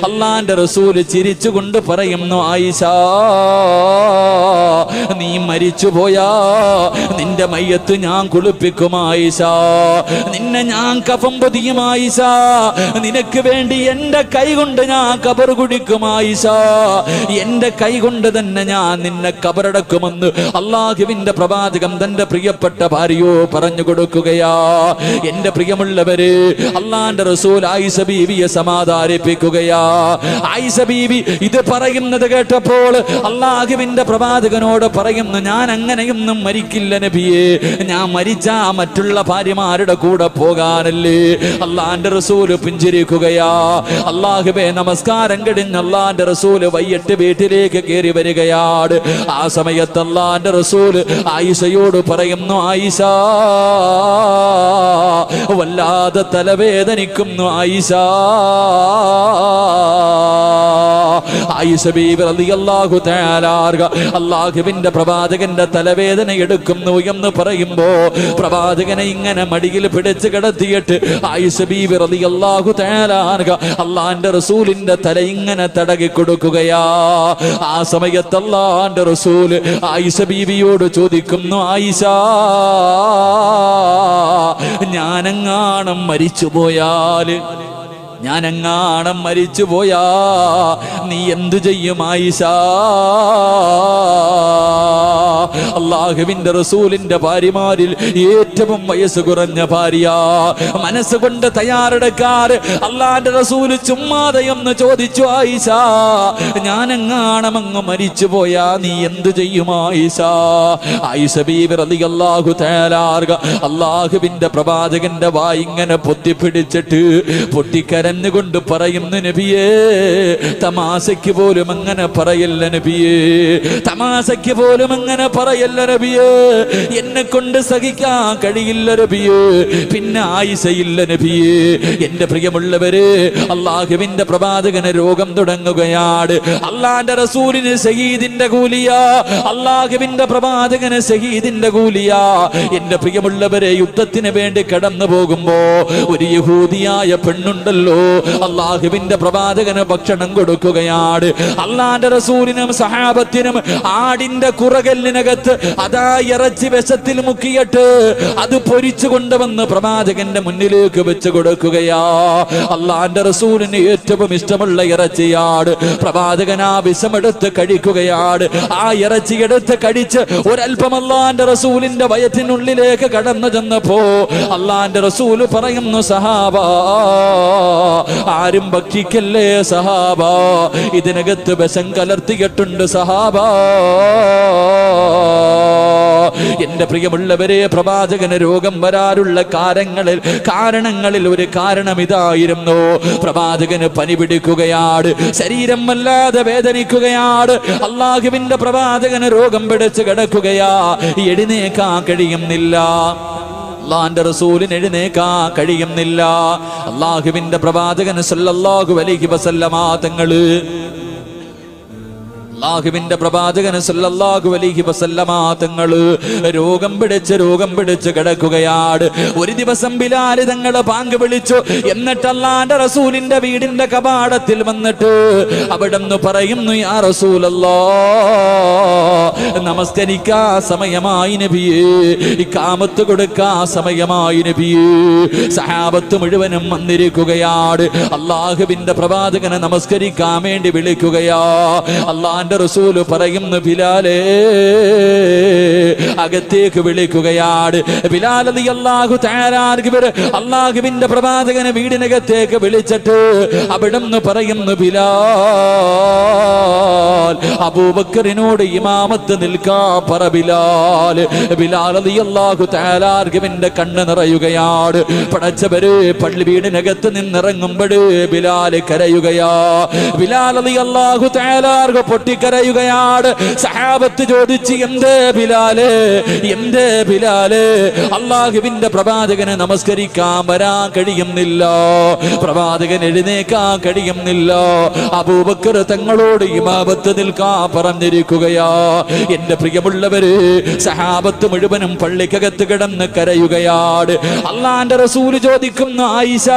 അള്ളാന്റെ റസൂല് ചിരിച്ചുകൊണ്ട് പറയുന്നു, ആയിഷ, നീ മരിച്ചു പോയാ നിന്റെ മയ്യത്ത് ഞാൻ കുളിപ്പിക്കും ആയിഷ, നിന്നെ ഞാൻ കഫം പൊതിയും ആയിഷ, നിനക്ക് വേണ്ടി എന്റെ കൈ കൊണ്ട് ഞാൻ കബർ കുടിക്കും ആയിഷ, എന്റെ കൈ കൊണ്ട് തന്നെ ഞാൻ നിന്നെ കബറടക്കുമെന്ന് അള്ളാഹുവിന്റെ പ്രവാചകൻ തന്റെ പ്രിയപ്പെട്ട ഭാര്യയോ പറഞ്ഞു കൊടുക്കുകയാ. എന്റെ പ്രിയമുള്ളവര്, അള്ളാന്റെ റസൂൽ ആയിഷ ബീവിയെ സമാധാനിപ്പിക്കുകയാ. ആയിഷ ബീവി ഇത് പറയുന്നത് കേട്ടപ്പോൾ അള്ളാഹുവിന്റെ പ്രവാചകനോട് പറയുന്നു, ഞാൻ അങ്ങനെയൊന്നും മരിക്കില്ല നബിയേ, ഞാൻ മരിച്ചാ മറ്റുള്ള ഭാര്യമാരുടെ കൂടെ പോകാനല്ലേ. അള്ളാന്റെ റസൂല് പുഞ്ചിരിക്കുകയാ. അള്ളാഹുവേ, നമസ്കാരം കഴിഞ്ഞ് അള്ളാന്റെ റസൂല് വൈകിട്ട് വീട്ടിലേക്ക് കയറി വരികയാണ്. ആ സമയത്ത് അള്ളാന്റെ റസൂല് ആയിഷയോട് പറയുന്നു, ആയിഷ, വല്ലാതെ തലവേദനിക്കുന്നു ആയിഷ. ആയിഷ ബീവി റളിയല്ലാഹു തആല അൻഹ അല്ലാഹുവിന്റെ പ്രവാചകന്റെ തലവേദന എടുക്കുന്നു എന്ന് പറയുമ്പോ പ്രവാചകനെ ഇങ്ങനെ മടിയിൽ പിടിച്ച് കിടത്തിയിട്ട് ആയിഷ ബീവി റളിയല്ലാഹു തആല അൻഹ അല്ലാഹുവിന്റെ റസൂലിന്റെ തല ഇങ്ങനെ തടകി കൊടുക്കുകയാ. ആ സമയത്ത് അല്ലാഹുവിന്റെ റസൂൽ ആയിഷ ബീവിയോട് ചോദിക്കുന്നു, ആയിഷ, ഞാനെങ്ങാണം മരിച്ചു പോയാ നീ എന്തു ചെയ്യും ആയിഷ? അള്ളാഹുവിന്റെ റസൂലിന്റെ ഭാര്യമാരിൽ ഏറ്റവും വയസ്സ് കുറഞ്ഞ ഭാര്യ, മനസ്സുകൊണ്ട് തയ്യാറെടുക്കാറ് അള്ളാന്റെ റസൂല് ചുമ്മാതെയൊന്ന് ചോദിച്ചു, ആയിഷ, ഞാനെങ്ങാണം അങ്ങ് മരിച്ചു പോയാ നീ എന്തു ചെയ്യും ആയിഷ? ആയിഷ ബീവി റളിയല്ലാഹു തആല അൻഹ അള്ളാഹുവിന്റെ പ്രവാചകന്റെ വായി ഇങ്ങനെ പൊത്തിപ്പിടിച്ചിട്ട് പൊട്ടിക്കരഞ്ഞുകൊണ്ട് പറയുന്നു, നബിയേ, തമാശയ്ക്ക് പോലും അങ്ങനെ പറയല്ല നബിയേ, തമാശയ്ക്ക് പോലും അങ്ങനെ പറയല്ല നബിയേ, എന്നെ കൊണ്ട് സഹിക്കാൻ കഴിയില്ല നബിയേ, പിന്നെ ആയിഷയില്ല നബിയേ. എന്റെ പ്രിയമുള്ളവരെ, അള്ളാഹുവിന്റെ പ്രവാചകന് രോഗം തുടങ്ങുകയാണ്. അള്ളാന്റെ റസൂലിന് ഷഹീദിന്റെ കൂലിയാ, അള്ളാഹുവിന്റെ പ്രവാചകന് ഷഹീദിന്റെ കൂലിയാ. എന്റെ പ്രിയമുള്ളവരെ, യുദ്ധത്തിന് വേണ്ടി കടന്നു പോകുമ്പോ ഒരു യഹൂദിയായ പെണ്ണുണ്ടല്ലോ, അള്ളാഹുവിന്റെ പ്രവാചകന് ഭക്ഷണം കൊടുക്കുകയാണ്. അള്ളാന്റെ റസൂലിനും സഹാബത്തിനും ആടിന്റെ കുറകലിനകത്ത് അതാ ഇറച്ചി വിഷത്തിൽ മുക്കിയിട്ട് അത് പൊരിച്ചു കൊണ്ടുവന്ന് പ്രവാചകന്റെ മുന്നിലേക്ക് വെച്ച് കൊടുക്കുകയാ. അള്ളാന്റെ റസൂലിന് ഏറ്റവും ഇഷ്ടമുള്ള ഇറച്ചിയാണ്. പ്രവാചകൻ ആ വിഷമെടുത്ത് കഴിക്കുകയാണ്. ആ ഇറച്ചി എടുത്ത് കഴിച്ച് ഒരൽപ്പം അള്ളാന്റെ റസൂലിന്റെ വയറ്റിനുള്ളിലേക്ക് കടന്നു ചെന്നപ്പോ അള്ളാന്റെ റസൂല് പറയുന്നു, സഹാബ, ആരും ഭക്ഷിക്കല്ലേ സഹാബ, ഇതിനകത്ത് വിഷം കലർത്തിയിട്ടുണ്ട് സഹാബ. എന്റെ പ്രിയമുള്ളവരെ, പ്രവാചകന് രോഗം വരാറുള്ള കാരണങ്ങളിൽ ഒരു കാരണം ഇതായിരുന്നു. പ്രവാചകന് പനി പിടിക്കുകയാണ്, ശരീരം വല്ലാതെ വേദനിക്കുകയാണ്. അള്ളാഹുവിന്റെ പ്രവാചകന് രോഗം പിടിച്ച് കിടക്കുകയാ, എഴുന്നേക്കാൻ കഴിയുന്നില്ല. അള്ളാന്റെ റസൂലിന് എഴുന്നേക്കാൻ കഴിയുന്നില്ല. അള്ളാഹുവിന്റെ പ്രവാചകൻ സല്ലല്ലാഹു അലൈഹി വസല്ലമ തങ്ങള് അല്ലാഹുവിന്റെ പ്രവാചകൻ സല്ലല്ലാഹു അലൈഹി വസല്ലമ തങ്ങള് രോഗം പിടിച്ച് കിടക്കുകയാണ്. ഒരു ദിവസം ബിലാൽ തങ്ങള് ബാങ്ക് വിളിച്ചു. എന്നിട്ട് അല്ലാഹുവിന്റെ റസൂലിന്റെ വീടിന്റെ കവാടത്തിൽ വന്നിട്ട് അവിടുന്ന് പറയുന്നു, യാ റസൂലല്ലാഹ്, നമസ്കരിക്കാ സമയമായി നബിയേ, ഇഖാമത്ത് കൊടുക്കാ സമയമായി നബിയേ. സഹാബത്ത് മുഴുവനും വന്നിരിക്കുകയാണ്. അല്ലാഹുവിന്റെ പ്രവാചകനെ നമസ്കരിക്കാൻ വേണ്ടി വിളിക്കുകയാ. അല്ലാഹുവിന്റെ റസൂൽ പറയുന്നു, ബിലാലേ, അകത്തേക്ക് വിളിക്കുകയാണ്. ബിലാൽ റളിയല്ലാഹു തആല അല്ലാഹുവിന്റെ പ്രവാചകനെ വീടിനകത്തേക്ക് വിളിച്ചിട്ട് അവിടുന്ന് പറയുന്നു, ബിലാൽ, അബൂബക്കറിനോട് ഇമാമത്ത് നിൽക്കാൻ പറ ബിലാൽ. ബിലാൽ റളിയല്ലാഹു തആല കണ്ണ് നിറയുകയാണ്. പടച്ചവര് പള്ളി വീടിനകത്ത് നിന്നിറങ്ങുമ്പോൾ ബിലാൽ കരയുകയാ. ബിലാൽ റളിയല്ലാഹു തആല പൊട്ടിക്കരയുകയാണ്. സഹാബത്ത് ചോദിച്ചു, എന്തേ ബിലാലേ, എന്തേ ബിലാലേ? അല്ലാഹുവിന്റെ പ്രവാചകനെ നമസ്കരിക്കാൻ വരാൻ കഴിയുന്നില്ല, പ്രവാചകൻ എഴുന്നേക്കാൻ കഴിയുന്നില്ല, അബൂബക്കർ തങ്ങളോട് ഇമാമത്ത് നിൽക്കാൻ പറഞ്ഞിരിക്കുകയാ. എന്റെ പ്രിയമുള്ളവര്, സഹാബത്ത് മുഴുവനും പള്ളിക്കകത്ത് കിടന്ന് കരയുകയാണ്. അല്ലാഹുവിന്റെ റസൂൽ ചോദിക്കുന്നു, ആയിഷ,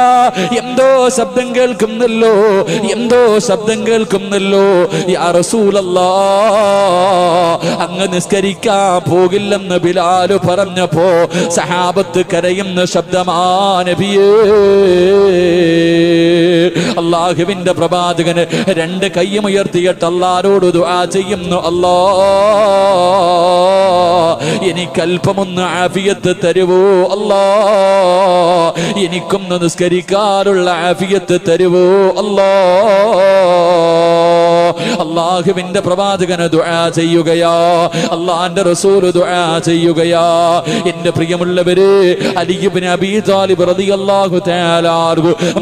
എന്തോ ശബ്ദം കേൾക്കുന്നല്ലോ, എന്തോ ശബ്ദം കേൾക്കുന്നല്ലോ. യാ റസൂലല്ലാഹ്, അങ്ങ് നിസ്കരിക്കാൻ പോകില്ലെന്ന് ബിലാൽ പറഞ്ഞപ്പോ സഹാബത്ത് കരയുന്ന ശബ്ദമാ നബിയേ. അല്ലാഹുവിന്റെ പ്രവാചകന് രണ്ട് കൈയും ഉയർത്തിയിട്ട് അല്ലാഹുവോട് ദുആ ചെയ്യുന്നു, അല്ലാഹ്, എനിക്കല്പമൊന്ന് ആഫിയത്ത് തരുവോ അല്ലാഹ്, എനിക്കൊന്ന് നിസ്കരിക്കാനുള്ള ആഫിയത്ത് തരുവോ അല്ലാഹ്. അല്ലാഹുവിന്റെ പ്രവാചകന് ദുആ ചെയ്യുകയാ, അല്ലാഹുവിന്റെ റസൂൽ ദുആ ചെയ്യുകയാ. എന്റെ പ്രിയമുള്ളവരെ, അലി ഇബ്നു അബീ ത്വാലിബ് റളിയല്ലാഹു തആല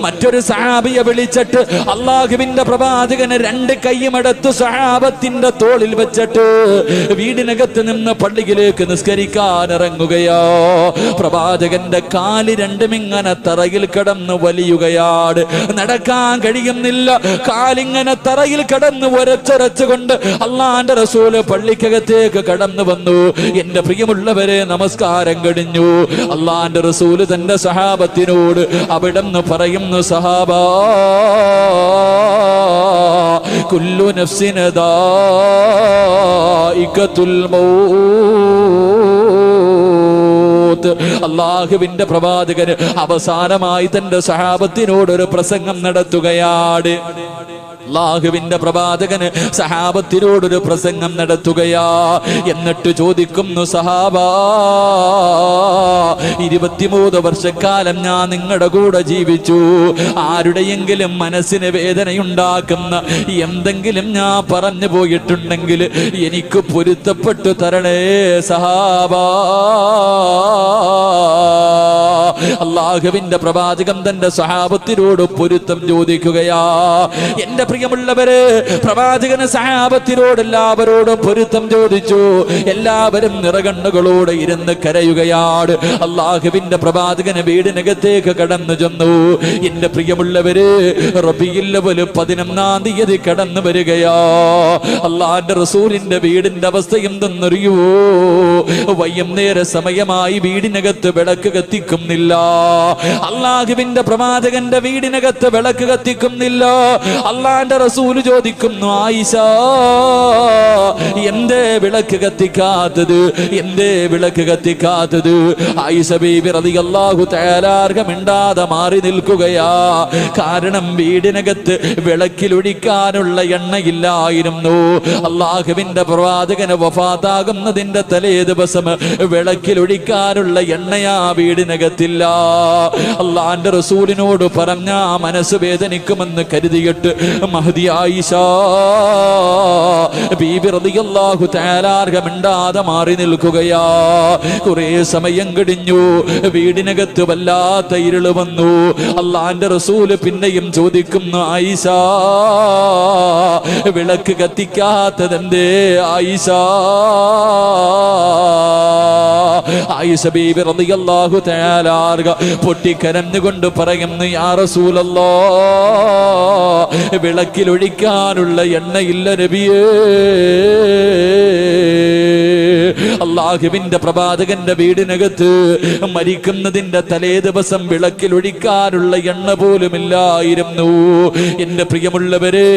മറ്റൊരു സഹാബിയെ വിളിച്ചിട്ട് അല്ലാഹുവിന്റെ പ്രവാചകന് രണ്ട് കൈയുമെടുത്ത് സഹാബത്തിന്റെ തോളിൽ വെച്ചിട്ട് വീടിനകത്ത് നിന്ന് പള്ളിയിലേക്ക് നിസ്കരിക്കാൻ ഇറങ്ങുകയാ. പ്രവാചകന്റെ കാല് രണ്ടും ഇങ്ങനെ തറയിൽ കിടന്ന് വലിയുകയാണ്. നടക്കാൻ കഴിയുന്നില്ല. കാലിങ്ങനെ തറയിൽ കിടന്ന് ഒരച്ചൊരച്ചുകൊണ്ട് അല്ലാഹുവിന്റെ റസൂല് പള്ളിക്കകത്തേക്ക് കടന്നു വന്നു. എന്റെ പ്രിയമുള്ളവരെ, നമസ്കാരം കഴിഞ്ഞു. അല്ലാഹുവിന്റെ റസൂല് തന്റെ സഹാബത്തിനോട് അവിടെന്ന് പറയുന്നു, സഹാബാ, കുല്ലു നഫ്സിൻ ദായിഖത്തുൽ മൗത്ത്. അല്ലാഹുവിന്റെ പ്രവാചകന് അവസാനമായി തന്റെ സഹാബത്തിനോട് ഒരു പ്രസംഗം നടത്തുകയാണ്. അല്ലാഹുവിന്റെ പ്രവാചകന് സഹാബത്തിനോടൊരു പ്രസംഗം നടത്തുകയാ. എന്നിട്ട് ചോദിക്കുന്നു, സഹാബാ, 23 വർഷക്കാലം ഞാൻ നിങ്ങളുടെ കൂടെ ജീവിച്ചു. ആരുടെയെങ്കിലും മനസ്സിന് വേദനയുണ്ടാക്കുന്ന എന്തെങ്കിലും ഞാൻ പറഞ്ഞു പോയിട്ടുണ്ടെങ്കിൽ എനിക്ക് പൊരുത്തപ്പെട്ടു തരണേ സഹാബാ. അല്ലാഹുവിന്റെ പ്രവാചകൻ തന്റെ സഹാബത്തിനോട് പൊരുത്തം ചോദിക്കുകയാ. എന്റെ പ്രിയമുള്ളവരെ, പ്രവാചകന് സഹാബത്തിനോട് എല്ലാവരോടും പൊരുത്തം ചോദിച്ചു. എല്ലാവരും നിറകണ്ണുകളോടെ ഇരുന്ന് കരയുകയാണ്. അല്ലാഹുവിന്റെ പ്രവാചകന് വീടിനകത്തേക്ക് കടന്നു ചെന്നു. എന്റെ പ്രിയമുള്ളവര്, റബീഉൽ അവ്വൽ 11-ാം തീയതി കടന്നു വരികയാ. അല്ലാഹുവിന്റെ റസൂലിന്റെ വീടിന്റെ അവസ്ഥ എന്തെന്നറിയോ? വൈകുന്നേര സമയമായി, വീടിനകത്ത് വിളക്ക് കത്തിക്കുന്നില്ല. അല്ലാഹുവിന്റെ പ്രവാചകന്റെ വീടിനകത്ത് വിളക്ക് കത്തിക്കുന്നില്ല. അല്ലാഹുവിന്റെ റസൂൽ ചോദിക്കുന്നു, ആയിഷ, എന്തേ വിളക്ക് കത്തിക്കാത്തത്, എന്തേ വിളക്ക് കത്തിക്കാത്തത്? ആയിഷ ബീബി റളിയല്ലാഹു തആല മിണ്ടാതെ മാറി നിൽക്കുകയാ. കാരണം വീടിനകത്ത് വിളക്കിലൊഴിക്കാനുള്ള എണ്ണയില്ലായിരുന്നു. അല്ലാഹുവിന്റെ പ്രവാചകന് വഫാത്താകുന്നതിന്റെ തലേ ദിവസം വിളക്കിലൊഴിക്കാനുള്ള എണ്ണയാ വീടിനകത്തില്ല. അല്ലാഹുവിന്റെ റസൂലിനോട് പറഞ്ഞാ മനസ്സ് വേദനിക്കുമെന്ന് കരുതിയിട്ട് മഹദി ആയിഷ ബീബി റളിയല്ലാഹു തആല മിണ്ടാതെ മാറി നിൽക്കുകയാ. കുറേ സമയം കഴിഞ്ഞു. വീടിനകത്ത് വല്ലാത്ത ഇരുള് വന്നു. അല്ലാഹുവിന്റെ റസൂല് പിന്നെയും ചോദിക്കുന്നു, ആയിഷ, വിളക്ക് കത്തിക്കാത്തതെന്തേ ആയിഷ? ആയിഷ ബീബി റളിയല്ലാഹു തആല പൊട്ടിക്കരഞ്ഞുകൊണ്ട് പറയുന്നു, യാ റസൂലല്ലാഹ്, വിളക്കിൽ ഒഴിക്കാനുള്ള എണ്ണയില്ല നബിയേ. അല്ലാഹുവിന്റെ പ്രവാചകന്റെ വീടിനകത്ത് മരിക്കുന്നതിന്റെ തലേ ദിവസം വിളക്കിൽ ഒഴിക്കാനുള്ള എണ്ണ പോലുമില്ലായിരുന്നു. എന്റെ പ്രിയമുള്ളവരെ,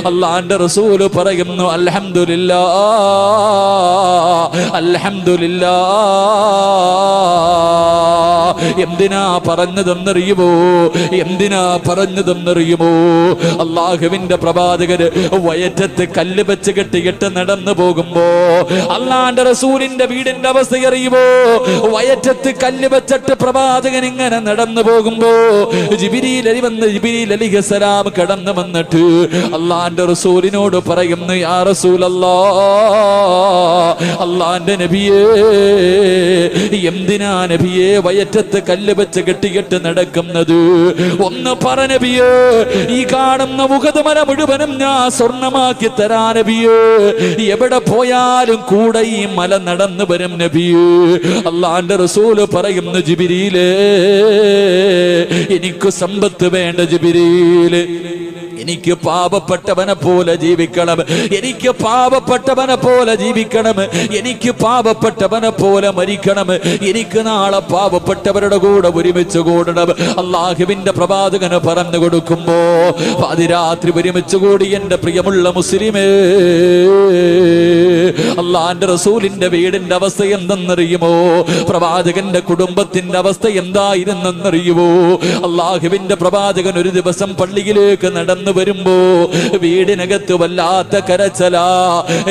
അല്ലാഹുവിന്റെ റസൂല് പറയുന്നു, അൽഹംദുലില്ലാഹ്, അൽഹംദുലില്ലാഹ്. എന്തിനാ പറഞ്ഞതെന്നറിയുമോ? എന്തിനാ പറഞ്ഞതെന്നറിയുമോ? അല്ലാഹുവിന്റെ പ്രവാചകര് വയറ്റത്ത് കല്ല് വെച്ച് കെട്ടിയിട്ട് നടന്നു പോകുമ്പോ അല്ലാഹുവിന്റെ റസൂലിന്റെ വീടിന്റെ അവസ്ഥ അറിയുമോ? വയറ്റത്ത് കല്ല് വെച്ചിട്ട് പ്രവാചകൻ ഇങ്ങനെ നടന്നു പോകുമ്പോ ജിബ്രീൽ അലൈഹിസ്സലാം കടന്നു വന്നിട്ട് അല്ലാഹുവിന്റെ റസൂലിനോട് പറയുന്നു, യാ റസൂലല്ലാഹ്, അല്ലാഹുവിന്റെ നബിയേ, എന്തിനാ നബിയേ വയറ്റത്ത് കല്ല് വെച്ച് കെട്ടിയിട്ട് നടക്കുന്നത്? ഒന്ന് പറ നബിയേ. ഈ കാണുന്ന ഉഹദ് മല മുഴുവനും ഞാൻ സ്വർണമാക്കി തരാ നബിയേ. എവിടെ പോയാലും കൂടെ ഈ മല നടന്നു വരും നബിയേ. അല്ലാഹുവിന്റെ റസൂല് പറയുന്നു, ജിബ്രീലേ, എനിക്ക് സമ്പത്ത് വേണ്ട ജിബ്രീല്. എനിക്ക് പാപപ്പെട്ടവനെ പോലെ ജീവിക്കണം, എനിക്ക് പാപപ്പെട്ടവനെ പോലെ ജീവിക്കണം, എനിക്ക് പാപപ്പെട്ടവനെ പോലെ മരിക്കണം, എനിക്ക് നാളെ പാപപ്പെട്ടവരുടെ കൂടെ ഒരുമിച്ച് കൂടണം. അല്ലാഹുവിന്റെ പ്രവാചകന് പറഞ്ഞു കൊടുക്കുമ്പോ പാതിരാത്രി ഒരുമിച്ച് കൂടി എന്റെ പ്രിയമുള്ള മുസ്ലിമേ, അല്ലാഹുവിന്റെ റസൂലിന്റെ വീടിന്റെ അവസ്ഥ എന്തെന്നറിയുമോ? പ്രവാചകന്റെ കുടുംബത്തിന്റെ അവസ്ഥ എന്തായിരുന്നെന്നറിയുമോ? അല്ലാഹുവിന്റെ പ്രവാചകൻ ഒരു ദിവസം പള്ളിയിലേക്ക് നടന്നു വരുമ്പോ വീടിനകത്ത് വല്ലാത്ത കരച്ചല.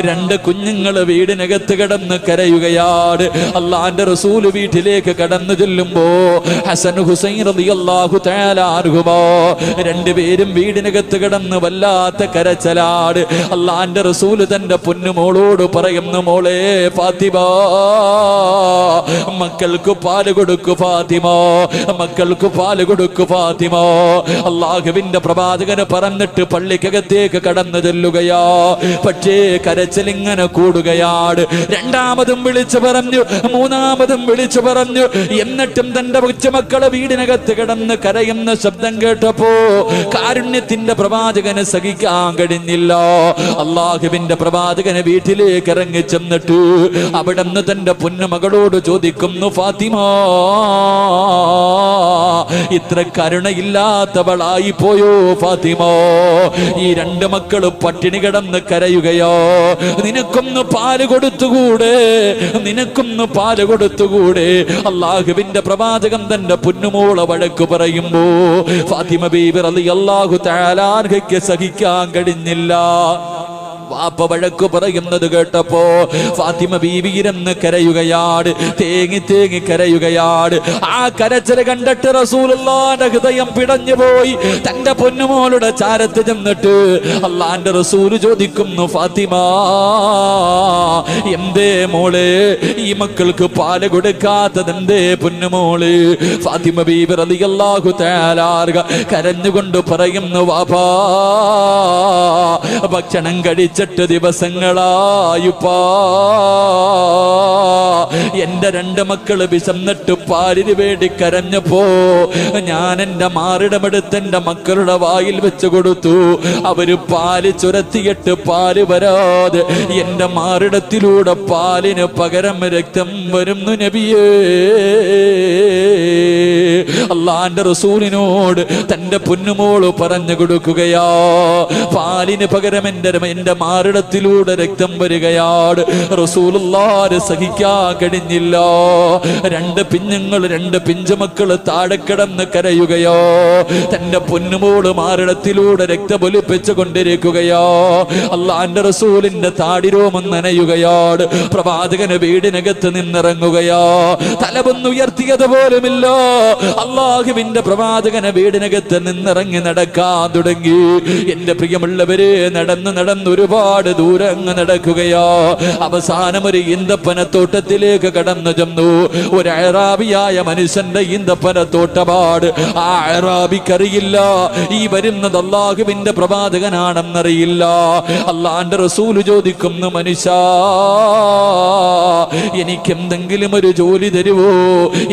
രണ്ട് കുഞ്ഞുങ്ങൾ വീടിനകത്ത് കിടന്ന് കരയുകയാണ്. അല്ലാഹുവിന്റെ റസൂല് വീട്ടിലേക്ക് കടന്നു ചെല്ലുമ്പോ ഹസൻ ഹുസൈൻ റളിയല്ലാഹു തആല അൻഹുമാ രണ്ടുപേരും വീടിനകത്ത് കിടന്ന് വല്ലാത്ത കരച്ചലാണ്. അല്ലാഹുവിന്റെ റസൂല് തന്റെ പൊന്നുമോളോട് പറയുന്നു, മോളെ ഫാത്തിമ, മക്കൾക്ക് പാല് കൊടുക്കു ഫാത്തിമ, മക്കൾക്ക് പാല് കൊടുക്കു ഫാത്തിമ. അല്ലാഹുവിന്റെ പ്രവാചകന് പറഞ്ഞിട്ട് പള്ളിക്കകത്തേക്ക് കടന്നു ചെല്ലുകയാ. പക്ഷേ കരച്ചിലിങ്ങനെ കൂടുകയാണ്. രണ്ടാമതും വിളിച്ചു പറഞ്ഞു, മൂന്നാമതും വിളിച്ചു പറഞ്ഞു. എന്നിട്ടും തന്റെ കൊച്ചുമക്കളെ വീടിനകത്ത് കിടന്ന് കരയുന്ന ശബ്ദം കേട്ടപ്പോ കാരുണ്യത്തിന്റെ പ്രവാചകന് സഹിക്കാൻ കഴിഞ്ഞില്ല. അല്ലാഹുവിന്റെ പ്രവാചകന് വീട്ടിലേക്ക് ഇറങ്ങി ചെന്നിട്ട് അവിടുന്ന് തന്റെ പൊന്നുമകളോട് ചോദിക്കുന്നു, ഫാത്തിമ, ഇത്ര കരുണയില്ലാത്തവളായി പോയോ ഫാത്തിമ? ഈ രണ്ട് മക്കള് പട്ടിണി കിടന്ന് കരയുകയോ? നിനക്കൊന്ന് പാല് കൊടുത്തുകൂടെ? നിനക്കൊന്ന് പാല് കൊടുത്തുകൂടെ? അല്ലാഹുവിന്റെ പ്രവാചകൻ തന്റെ പൊന്നുമോളെ വഴക്ക് പറയുമ്പോ ഫാത്തിമ ബീബി റളിയല്ലാഹു തആല അൻഹയ്ക്ക് സഹിക്കാൻ കഴിഞ്ഞില്ല. വാപ്പ വഴക്ക് പറയുന്നത് കേട്ടപ്പോ ഫാത്തിമ ബീവി ഇരുന്ന് കരയുകയാണ്, തേങ്ങി തേങ്ങി കരയുകയാണ്. ആ കരച്ചിൽ കണ്ടിട്ട് റസൂലുള്ളാഹിന്റെ ഹൃദയം പിടഞ്ഞു പോയി. തന്റെ പൊന്നുമോളുടെ ചാരത്ത് ചെന്നിട്ട് അല്ലാഹുവിന്റെ റസൂല് ചോദിക്കുന്നു, ഫാത്തിമ, എന്തേ മോളെ ഈ മക്കൾക്ക് പാല് കൊടുക്കാത്തത് എന്തേ പൊന്നുമോള്? ഫാത്തിമ ബീബി റളിയല്ലാഹു തആല കരഞ്ഞുകൊണ്ട് പറയുന്നു, വാപ്പാ, ഭക്ഷണം കഴിച്ചിട്ട് ദിവസങ്ങളായുപ്പാ. എന്റെ രണ്ട് മക്കള് വിശന്നിട്ട് പാലിന് വേണ്ടി കരഞ്ഞപ്പോ ഞാൻ എന്റെ മാറിടമെടുത്ത് എന്റെ മക്കളുടെ വായിൽ വെച്ച് കൊടുത്തു. അവര് പാല് ചുരത്തിയിട്ട് പാല് വരാതെ എന്റെ മാറിടത്തിലൂടെ പാലിന് പകരം രക്തം വരുന്നു നബിയേ. അല്ലാഹുവിന്റെ റസൂലിനോട് തന്റെ പൊന്നുമോള് പറഞ്ഞു കൊടുക്കുകയാ, പാലിന് പകരം എന്റെ മാറിടത്തിലൂടെ രക്തം വരികയാണ്. റസൂലുള്ളാഹിന് സഹിക്കാൻ കഴിഞ്ഞില്ല. രണ്ട് പിഞ്ഞുങ്ങൾ, രണ്ട് പിഞ്ചുമക്കള് താഴെ കിടന്ന് കരയുകയോ. തന്റെ പൊന്നുമോള് മാറിടത്തിലൂടെ രക്തമൊലിപ്പിച്ചു കൊണ്ടിരിക്കുകയോ. അല്ലാഹുവിന്റെ റസൂലിന്റെ താടിരോമം നനയുകയാണ്. പ്രവാചകന് വീടിനകത്ത് നിന്നിറങ്ങുകയോ. തലവൊന്നുയർത്തിയത് പോലുമില്ല. അല്ലാഹുവിന്റെ പ്രവാചകനെ വീടിനകത്ത് നിന്നിറങ്ങി നടക്കാൻ തുടങ്ങി. എന്റെ പ്രിയമുള്ളവരെ, നടന്ന് ഒരുപാട് ദൂരം അങ്ങ് നടക്കുകയോ. അവസാനം ഒരു ഈന്തപ്പനത്തോട്ടത്തിലേക്ക് കടന്നു ചെന്നു. ഒരു അഅറാബിയായ മനുഷ്യന്റെ ഈന്തപ്പനത്തോട്ടപാട്. ആ അഅറാബിക്കറിയില്ല ഈ വരുന്നത് അല്ലാഹുവിന്റെ പ്രവാചകനാണെന്നറിയില്ല. അല്ലാഹുവിന്റെ റസൂൽ ചോദിക്കുന്നു, മനുഷ്യ, എനിക്കെന്തെങ്കിലും ഒരു ജോലി തരുവോ,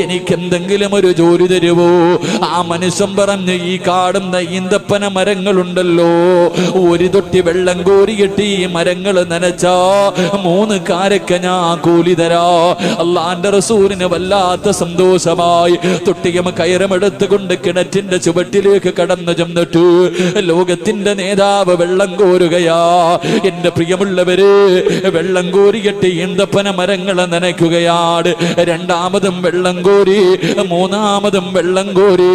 എനിക്കെന്തെങ്കിലും ഒരു ജോലി തരുവോ? ആ മനുഷ്യൻ പറഞ്ഞു, ഈ കാടുന്ന ഈന്തപ്പന മരങ്ങളുണ്ടല്ലോ, ഒരു തൊട്ടി വെള്ളം കോരിയിട്ട് ഈ മരങ്ങൾ നനച്ചാ 3 കാരക്ക ഞാൻ കൂലി തരാ. അല്ലാഹുവിന്റെ റസൂലിന് വല്ലാത്ത സന്തോഷമായി. തൊട്ടിയം കയറമെടുത്തുകൊണ്ട് കിണറ്റിന്റെ ചുവട്ടിലേക്ക് കടന്നു ചെന്നിട്ട് ലോകത്തിന്റെ നേതാവ് വെള്ളം കോരുകയാ. എന്റെ പ്രിയമുള്ളവര്, വെള്ളം കോരിയിട്ട് ഈന്തപ്പന മരങ്ങളെ നനയ്ക്കുകയാണ്. രണ്ടാമതും വെള്ളം കോരി, മൂന്നാമതും വെള്ളം കോരി,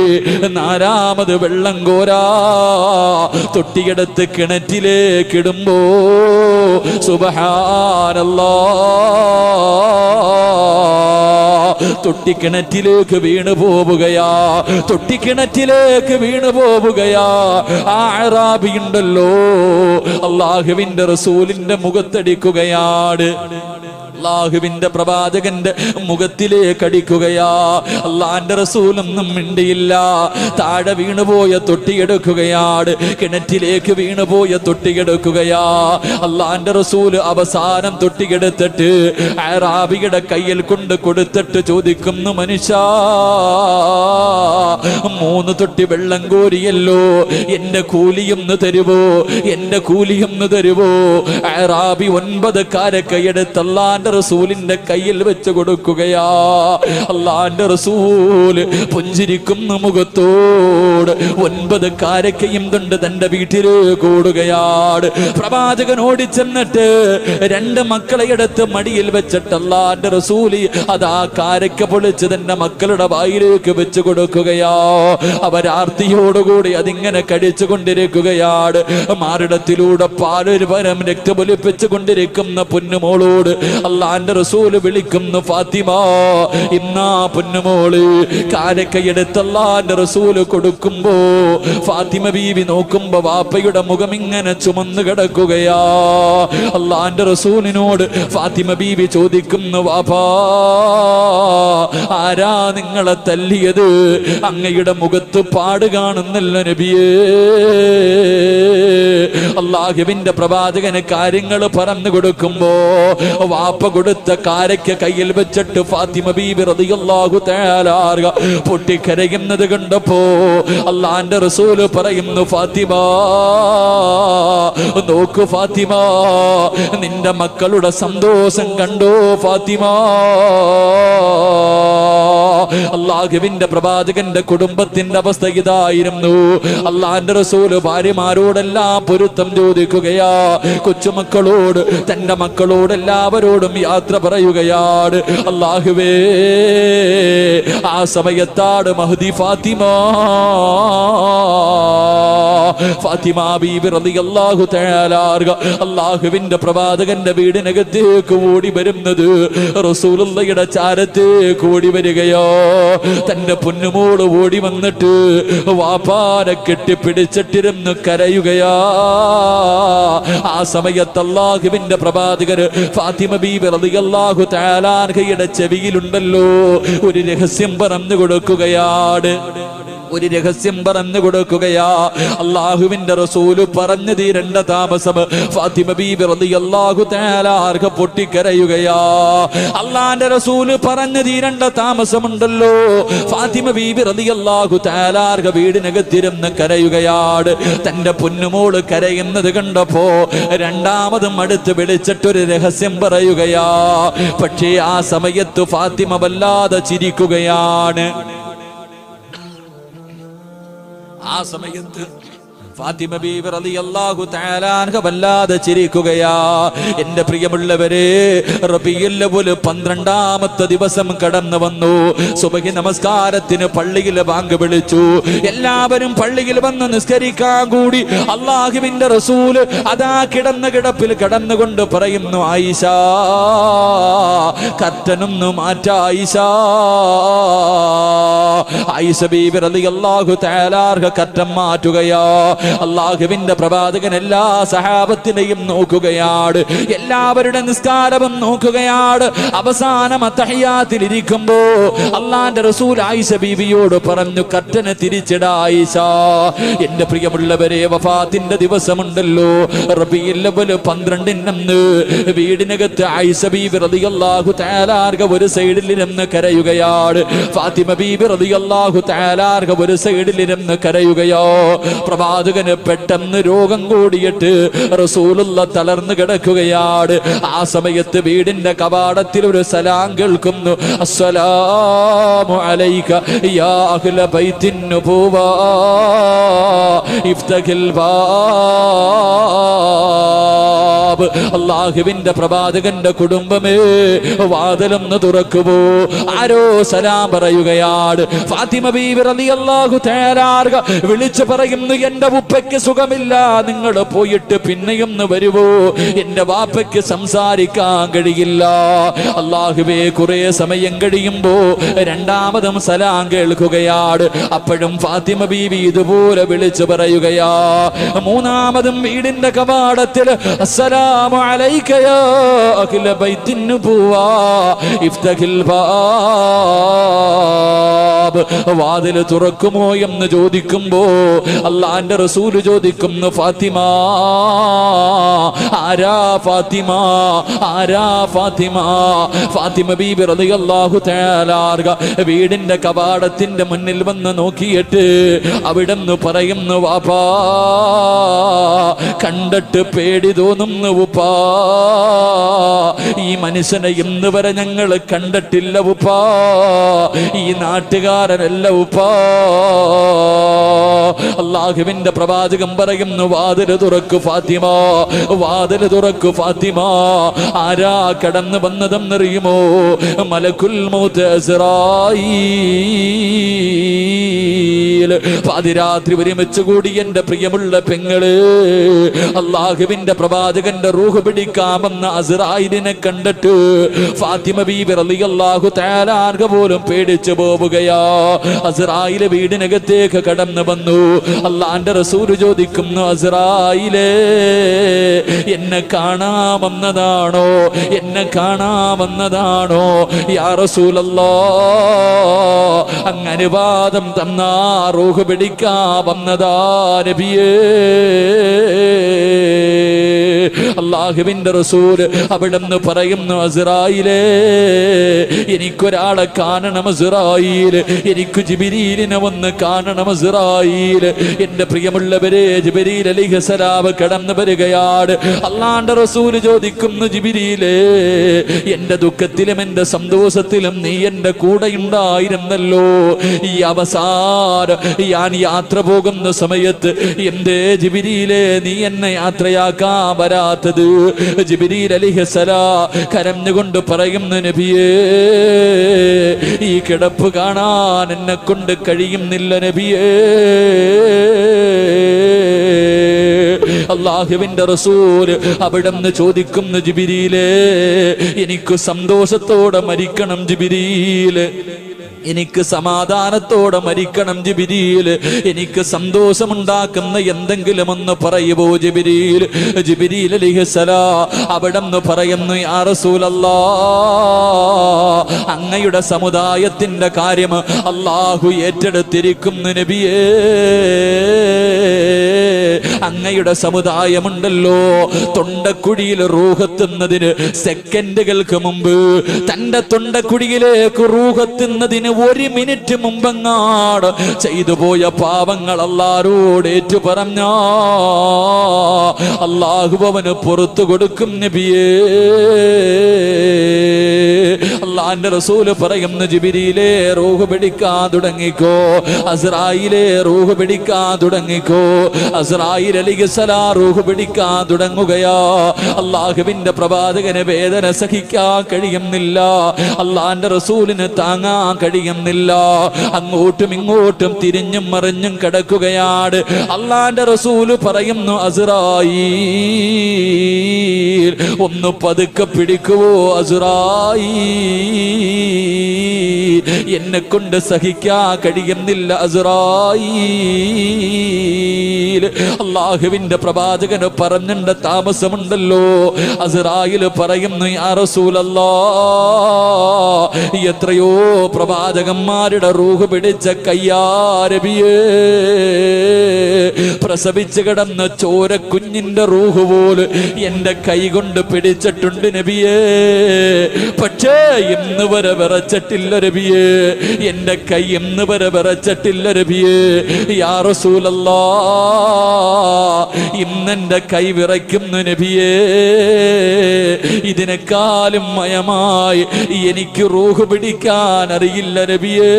4ാമത് വെള്ളം കോരാ. തൊട്ടിയെടുത്ത് കിണറ്റിലേക്ക് ഇടുമ്പോ സുബ്ഹാനല്ലാഹ്, തൊട്ടിക്കിണറ്റിലേക്ക് വീണു പോവുകയാ. തൊട്ടിക്കിണറ്റിലേക്ക് വീണു പോവുകയാ. ആ അഅറാബി ഉണ്ടല്ലോ, അല്ലാഹുവിന്റെ റസൂലിന്റെ മുഖത്തടിക്കുകയാണ്. അല്ലാഹുവിന്റെ പ്രവാചകന്റെ മുഖത്തിലേക്ക് അടിക്കുകയാ. അല്ലാഹുവിന്റെ റസൂലൊന്നും മിണ്ടിയില്ല. താഴെ വീണുപോയ തൊട്ടിയെടുക്കുകയാണ്. കിണറ്റിലേക്ക് വീണുപോയ തൊട്ടിയെടുക്കുകയാ. അല്ലാഹുവിന്റെ റസൂല് അവസാനം തൊട്ടിയെടുത്തിട്ട് അഅറാബിയുടെ കയ്യിൽ കൊണ്ട് കൊടുത്തിട്ട് ചോദിക്കുന്നു, മനുഷ്യ, 3 തൊട്ടി വെള്ളം കോരിയല്ലോ, എന്റെ കൂലിയൊന്ന് തരുവോ, എന്റെ കൂലിയൊന്ന് തരുവോ? അഅറാബി 9 കാരക്കയെടുത്ത് അല്ലാഹുവിന്റെ റസൂലിന്റെ കയ്യിൽ വെച്ച് കൊടുക്കുകയാ. അല്ലാഹുവിന്റെ റസൂൽ പുഞ്ചിരിക്കുന്ന മുഖത്തോട് 9 കാരക്കയും കൊണ്ട് തന്റെ വീട്ടിലേക്ക് ഓടുകയാണ്. പ്രവാചകൻ ഓടിച്ചെന്നിട്ട് 2 മക്കളെ എടുത്ത് മടിയിൽ വെച്ചിട്ട് അല്ലാഹുവിന്റെ റസൂൽ അതാ കാരക്ക പൊളിച്ച് തന്റെ മക്കളുടെ വായിലേക്ക് വെച്ച് കൊടുക്കുകയാ. അവരാർത്തിയോടുകൂടി അതിങ്ങനെ കഴിച്ചു കൊണ്ടിരിക്കുകയാണ്. മാറിടത്തിലൂടെ പാലൊരു പരം രക്തമൊലിപ്പിച്ചു കൊണ്ടിരിക്കുന്ന പൊന്നുമോളോട് അല്ലാഹുവിന്റെ റസൂല് വിളിക്കുന്നു, ഫാത്തിമ. ഇന്നാ പൊന്നുമോള് കാരക്കയെടുത്ത് അല്ലാഹുവിന്റെ റസൂല് കൊടുക്കുമ്പോ ഫാത്തിമ ബീവി നോക്കുമ്പോ വാപ്പയുടെ മുഖം ഇങ്ങനെ ചുമന്നു കിടക്കുകയാ. അല്ലാഹുവിന്റെ റസൂലിനോട് ഫാത്തിമ ബീവി ചോദിക്കുന്നു, വാപ്പാ, ആരാ നിങ്ങളെ തല്ലിയത്? അങ്ങയുടെ മുഖത്ത് പാട് കാണുന്നില്ല നബിയേ. അല്ലാഹുവിന്റെ പ്രവാചകന് കാര്യങ്ങൾ പറഞ്ഞു കൊടുക്കുമ്പോ വാപ്പ കൊടുത്ത കാരക്ക കയ്യിൽ വെച്ചിട്ട് ഫാത്തിമ ബീബി റളിയല്ലാഹു തആല അൻഹ പൊട്ടിക്കരയുന്നത് കണ്ടപ്പോ അല്ലാഹുവിന്റെ റസൂൽ പറയുന്നു, ഫാത്തിമ, നോക്കൂ ഫാത്തിമ, നിന്റെ മക്കളുടെ സന്തോഷം കണ്ടോ ഫാത്തിമ? അല്ലാഹുവിന്റെ പ്രവാചകന്റെ കുടുംബത്തിന്റെ അവസ്ഥ ഇതായിരുന്നു. അല്ലാഹുവിന്റെ റസൂൽ ഭാര്യമാരോടെല്ലാം പൊരുത്തം ചോദിക്കുകയാ. കൊച്ചുമക്കളോട്, തന്റെ മക്കളോട് എല്ലാവരോടും യാത്ര പറയുകയാണ്. അല്ലാഹുവേ, ആ സമയത്താണ് മഹ്ദി ഫാത്തിമ ബീബി റളിയല്ലാഹു തആല അൻഹ അല്ലാഹുവിന്റെ പ്രവാചകന്റെ വീടിനകത്തേക്ക് ഓടി വരുന്നത്. റസൂലുള്ളാഹിയുടെ ചാരത്തേക്ക് ഓടി വരികയോ. തന്റെ പൊന്നുമോള് ഓടി വന്നിട്ട് വാപ്പാനെ കെട്ടിപ്പിടിച്ചിട്ടിരുന്ന് കരയുകയാ. ആ സമയത്ത് അല്ലാഹുവിന്റെ പ്രവാചകർ ഫാത്തിമ ബീബി റളിയല്ലാഹു തആല അൻഹയുടെ ചെവിയിലുണ്ടല്ലോ ഒരു രഹസ്യം പറഞ്ഞു കൊടുക്കുകയാണ്. ഒരു രഹസ്യം പറഞ്ഞു കൊടുക്കുകയാ. അല്ലാഹുവിന്റെ റസൂല് പറഞ്ഞു തീരേണ്ട താമസം ഫാത്തിമ ബീബി റളിയല്ലാഹു തആല അൻഹ പൊട്ടിക്കരയുകയാ. അല്ലാഹുവിന്റെ റസൂല് പറഞ്ഞു തീരേണ്ട താമസമുണ്ടല്ലോ, ഫാത്തിമ ബീബി റളിയല്ലാഹു തആല അൻഹ വീടിനകത്തിരുന്ന് കരയുകയാണ്. തന്റെ പൊന്നുമോള് കരയുന്നത് കണ്ടപ്പോ രണ്ടാമതും അടുത്ത് വിളിച്ചിട്ടൊരു രഹസ്യം പറയുകയാ. പക്ഷേ ആ സമയത്ത് ഫാത്തിമ വല്ലാതെ ചിരിക്കുകയാണ്. ആ സമയത്ത് ഫാത്തിമ ബീവി റളിയല്ലാഹു തആല അൻഹ വല്ലാതെ ചിരിക്കുകയാ. എന്റെ പ്രിയമുള്ളവരെ, റബീഉൽ അവ്വൽ 12ാമത്തെ ദിവസം കടന്നു വന്നു. സുബ്ഹി നമസ്കാരത്തിന് പള്ളിയിൽ ബാങ്ക് വിളിച്ചു. എല്ലാവരും പള്ളിയിൽ വന്ന് നിസ്കരിക്കാൻ കൂടി. അല്ലാഹുവിന്റെ റസൂൽ അതാ കിടന്ന കിടപ്പിൽ കടന്നുകൊണ്ട് പറയുന്നു, ആയിഷ കർട്ടനൊന്നു മാറ്റ ആയിഷ. ആയിഷ ബീബി റളിയല്ലാഹു തആല കർട്ടൻ മാറ്റുകയാ. അല്ലാഹുവിന്റെ പ്രവാചകൻ എല്ലാ സഹാബത്തിനെയും നോക്കുകയാണ്, എല്ലാവരുടെ നിസ്കാരവും നോക്കുകയാണ്. അവസാനം അത്തഹിയ്യാത്തിൽ ഇരിക്കുമ്പോ അല്ലാഹുവിന്റെ റസൂൽ ആയിഷ ബീബിയോട് പറഞ്ഞു, കർട്ടനെ തിരിച്ചിടാ ആയിഷ. എന്റെ പ്രിയമുള്ളവരെ, വഫാത്തിന്റെ ദിവസമുണ്ടല്ലോ, റബീഉൽ അവ്വൽ 12 വീടിനകത്ത് ആയിഷ ബീബി റളിയല്ലാഹു തആല ഒരു സൈഡിൽ ഇരുന്ന് കരയുകയാണ്. ഫാത്തിമ ബീബി റളിയല്ലാഹു തആല ഒരു സൈഡിൽ ഇരുന്ന് കരയുകയോ. പ്രവാചകന് പെട്ടെന്ന് രോഗം കൂടിയിട്ട് റസൂലുള്ള തളർന്നു കിടക്കുകയാണ്. ആ സമയത്ത് വീടിന്റെ കവാടത്തിൽ ഒരു സലാം കേൾക്കുന്നു. അസ്സലാമു അലൈക യാ അഹ്ല ബൈത്തിൻ നുബുവ ഇഫ്തഹിൽ ബാബ്. അല്ലാഹുവിന്റെ പ്രവാചകന്റെ കുടുംബമേ, വാതിലൊന്ന് തുറക്കുമോ? ആരോ സലാം പറയുകയാണ്. ഫാത്തിമ ബീവി റളിയല്ലാഹു തആല വിളിച്ചു പറയുന്നു, എന്റെ ഉപ്പയ്ക്ക് സുഖമില്ല, നിങ്ങൾ പോയിട്ട് പിന്നെയൊന്ന് വരുവോ? എന്റെ വാപ്പയ്ക്ക് സംസാരിക്കാൻ കഴിയില്ല. അല്ലാഹുവേ, കുറെ സമയം കഴിയുമ്പോ രണ്ടാമതും സലാം കേൾക്കുകയാണ്. അപ്പോഴും ഫാത്തിമ ബീവി ഇതുപോലെ വിളിച്ചു പറയുകയാ. മൂന്നാമതും വീടിന്റെ കവാടത്തിൽ അസ്സലാമു അലൈക യാ അഹ്ല ബൈത്തിൻ നുബുവ ഇഫ്തഹിൽ ബാബ്. വാതിൽ തുറക്കുമോ എന്ന് ചോദിക്കുമ്പോ അല്ലാഹുവിന്റെ റസൂൽ ചോദിക്കുന്നു, ഫാത്തിമ ആരാ ഫാത്തിമ, ആരാ ഫാത്തിമ? ഫാത്തിമ ബീബി റളിയല്ലാഹു തആല വീടിന്റെ കവാടത്തിന്റെ മുന്നിൽ വന്ന് നോക്കിയിട്ട് അവിടെന്ന് പറയുന്നു, വാപ്പാ കണ്ടിട്ട് പേടി തോന്നുന്നു ഉപ്പാ, ഈ മനുഷ്യനെ ഇന്ന് വരെ ഞങ്ങൾ കണ്ടിട്ടില്ല ഉപ്പാ, ഈ നാട്ടുകാരനല്ല ഉപ്പാ. അല്ലാഹുവിന്റെ പ്രവാചകൻ പറയുന്നു, വാതിൽ തുറക്കു ഫാത്തിമ, വാതിൽ തുറക്കു ഫാത്തിമ. ആരാ കടന്നു വന്നതെന്നറിയുമോ? മലക്കുൽ മൗത്ത് അസ്റായീൽ. പാതിരാത്രി ഒരുമിച്ച് കൂടി എന്റെ പ്രിയമുള്ള പെങ്ങള്, അല്ലാഹുവിന്റെ പ്രവാചകന്റെ റൂഹ് പിടിക്കാമെന്ന അസ്റായിലിനെ കണ്ടിട്ട് ഫാത്തിമ ബീബി റളിയല്ലാഹു തആല പോലും പേടിച്ചു പോവുകയാ. അസ്റായില് വീടിനകത്തേക്ക് കടന്നു വന്നു. അല്ലാഹുവിന്റെ റസൂൽ ചോദിക്കുന്നു, അസ്റായിലേ എന്നെ കാണാമെന്നതാണോ, എന്നെ കാണാമെന്നതാണോ? യാ റസൂലല്ലാഹ്, അങ്ങ് അനുവാദം തന്നാ റൂഹ് പിടിക്കാമെന്നതാ നബിയേ. അല്ലാഹുവിന്റെ റസൂൽ അവിടെന്ന് പറയുന്നു, അസ്റായിലേ എനിക്കൊരാളെ കാണണം അസ്റായിൽ, എനിക്ക് ജിബ്രീലിനെ ഒന്ന് കാണണം അസ്റായിൽ. എന്റെ പ്രിയമുള്ളവരെ, ജിബ്രീൽ അലൈഹിസ്സലാം കടന്നു വരികയാണ്. അല്ലാഹുവിന്റെ റസൂൽ ചോദിക്കുന്നു, ജിബ്രീലേ എന്റെ ദുഃഖത്തിലും എന്റെ സന്തോഷത്തിലും നീ എന്റെ കൂടെ ഉണ്ടായിരുന്നല്ലോ, ഈ അവസാനം ഞാൻ യാത്ര പോകുന്ന സമയത്ത് എന്തേ ജിബ്രീലേ നീ എന്നെ യാത്രയാക്കാൻ വരാത്തത്? ജിബ്രീൽ അലൈഹിസ്സലാം കരഞ്ഞുകൊണ്ട് പറയുന്നു, നബിയേ ഈ കിടപ്പ് കാണാൻ എന്നെ കൊണ്ട് കഴിയുന്നില്ല നബിയേ. അല്ലാഹുവിന്റെ റസൂൽ അവിടെന്ന് ചോദിക്കുന്നു, ജിബ്രീലേ എനിക്ക് സന്തോഷത്തോടെ മരിക്കണം ജിബ്രീൽ, എനിക്ക് സമാധാനത്തോടെ മരിക്കണം ജിബ്രീൽ, എനിക്ക് സന്തോഷമുണ്ടാക്കുന്ന എന്തെങ്കിലും ഒന്ന് പറയുവോ ജിബ്രീൽ? ജിബ്രീൽ അലൈഹിസ്സലാം അവിടെന്ന് പറയുന്നു, യാ റസൂലല്ലാഹ് അങ്ങയുടെ സമുദായത്തിന്റെ കാര്യം അല്ലാഹു ഏറ്റെടുത്തിരിക്കുന്നു നബിയേ. അങ്ങയുടെ സമുദായമുണ്ടല്ലോ, തൊണ്ടക്കുഴിയിൽ റൂഹെത്തുന്നതിന് സെക്കൻഡുകൾക്ക് മുമ്പ് തന്റെ തൊണ്ടക്കുഴിയിലേക്ക് റൂഹെത്തുന്നതിന് 1 മിനിറ്റ് മുമ്പെങ്ങാട് ചെയ്തു പോയ പാപങ്ങൾ അല്ലാഹുവോട് ഏറ്റു പറഞ്ഞ അല്ലാഹു അവന് പുറത്തു കൊടുക്കും നബിയേ. അല്ലാഹുവിന്റെ റസൂൽ പറയുന്നു, ജിബ്രീലേ റൂഹ് പിടിക്കാൻ തുടങ്ങിക്കോ, അസ്രായീലേ റൂഹ് പിടിക്കാൻ തുടങ്ങിക്കോ. അസ്രായീൽ അലൈഹിസ്സലാം റൂഹ് പിടിക്കാൻ തുടങ്ങുകയാ. അല്ലാഹുവിന്റെ പ്രവാചകന് വേദന സഹിക്കാൻ കഴിയുന്നില്ല, അല്ലാഹുവിന്റെ റസൂലിന് താങ്ങാൻ കഴിയുന്നില്ല. അങ്ങോട്ടും ഇങ്ങോട്ടും തിരിഞ്ഞും മറിഞ്ഞും കിടക്കുകയാണ്. അല്ലാഹുവിന്റെ റസൂല് പറയുന്നു, അസ്രായീൽ ഒന്ന് പതുക്കെ പിടിക്കുവോ അസ്രായീൽ, എന്നെ കൊണ്ട് സഹിക്കാൻ കഴിയുന്നില്ല അസ്രായീൽ. അല്ലാഹുവിന്റെ പ്രവാചകന് പറഞ്ഞിട്ട് താമസമുണ്ടല്ലോ. അസ്രായീൽ പറയുന്നു, യാ റസൂലല്ലാഹ്, എത്രയോ പ്രവാചകന്മാരുടെ റൂഹ് പിടിച്ച കയ്യാ നബിയേ, പ്രസവിച്ച് കിടന്ന ചോര കുഞ്ഞിന്റെ റൂഹ് പോലും എന്റെ കൈ കൊണ്ട് പിടിച്ചിട്ടുണ്ട് നബിയേ. പക്ഷേ ഇന്ന് വരെ വിറച്ചിട്ടില്ല നബിയേ, എന്റെ കൈ ഇന്ന് വരെ വിറച്ചിട്ടില്ല നബിയേ. യാ റസൂലല്ലാഹ്, ഇന്നെന്റെ കൈ വിറയ്ക്കുന്നു നബിയേ. ഇതിനേക്കാളും മയമായി എനിക്ക് റൂഹ് പിടിക്കാൻ അറിയില്ല നബിയേ.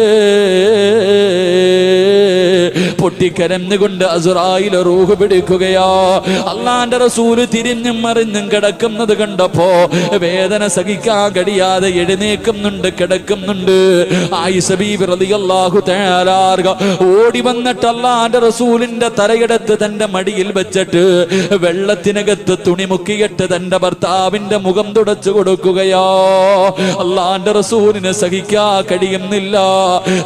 പൊട്ടിക്കരഞ്ഞുകൊണ്ട് അസ്രായീൽ റൂഹ് പിടിക്കുകയാ. അല്ലാഹുവിന്റെ റസൂല് തിരിഞ്ഞും മറിഞ്ഞും കിടക്കുന്നത് കണ്ടപ്പോ വേദന സഹിക്കാൻ കഴിയാതെ എഴുന്നേൽക്കുന്നുണ്ട്, കിടക്കുന്നുണ്ട്. ആയിഷ ബീവി റളിയല്ലാഹു തആല ഓടി വന്നിട്ട് അല്ലാഹുവിന്റെ റസൂലിന്റെ തലയെടുത്ത് തന്റെ മടിയിൽ വെച്ചിട്ട് വെള്ളത്തിനകത്ത് തുണി മുക്കിയിട്ട് തന്റെ ഭർത്താവിന്റെ മുഖം തുടച്ചു കൊടുക്കുകയാ. അല്ലാഹുവിന്റെ റസൂലിന് സഹിക്കാൻ കഴിയുന്നില്ല.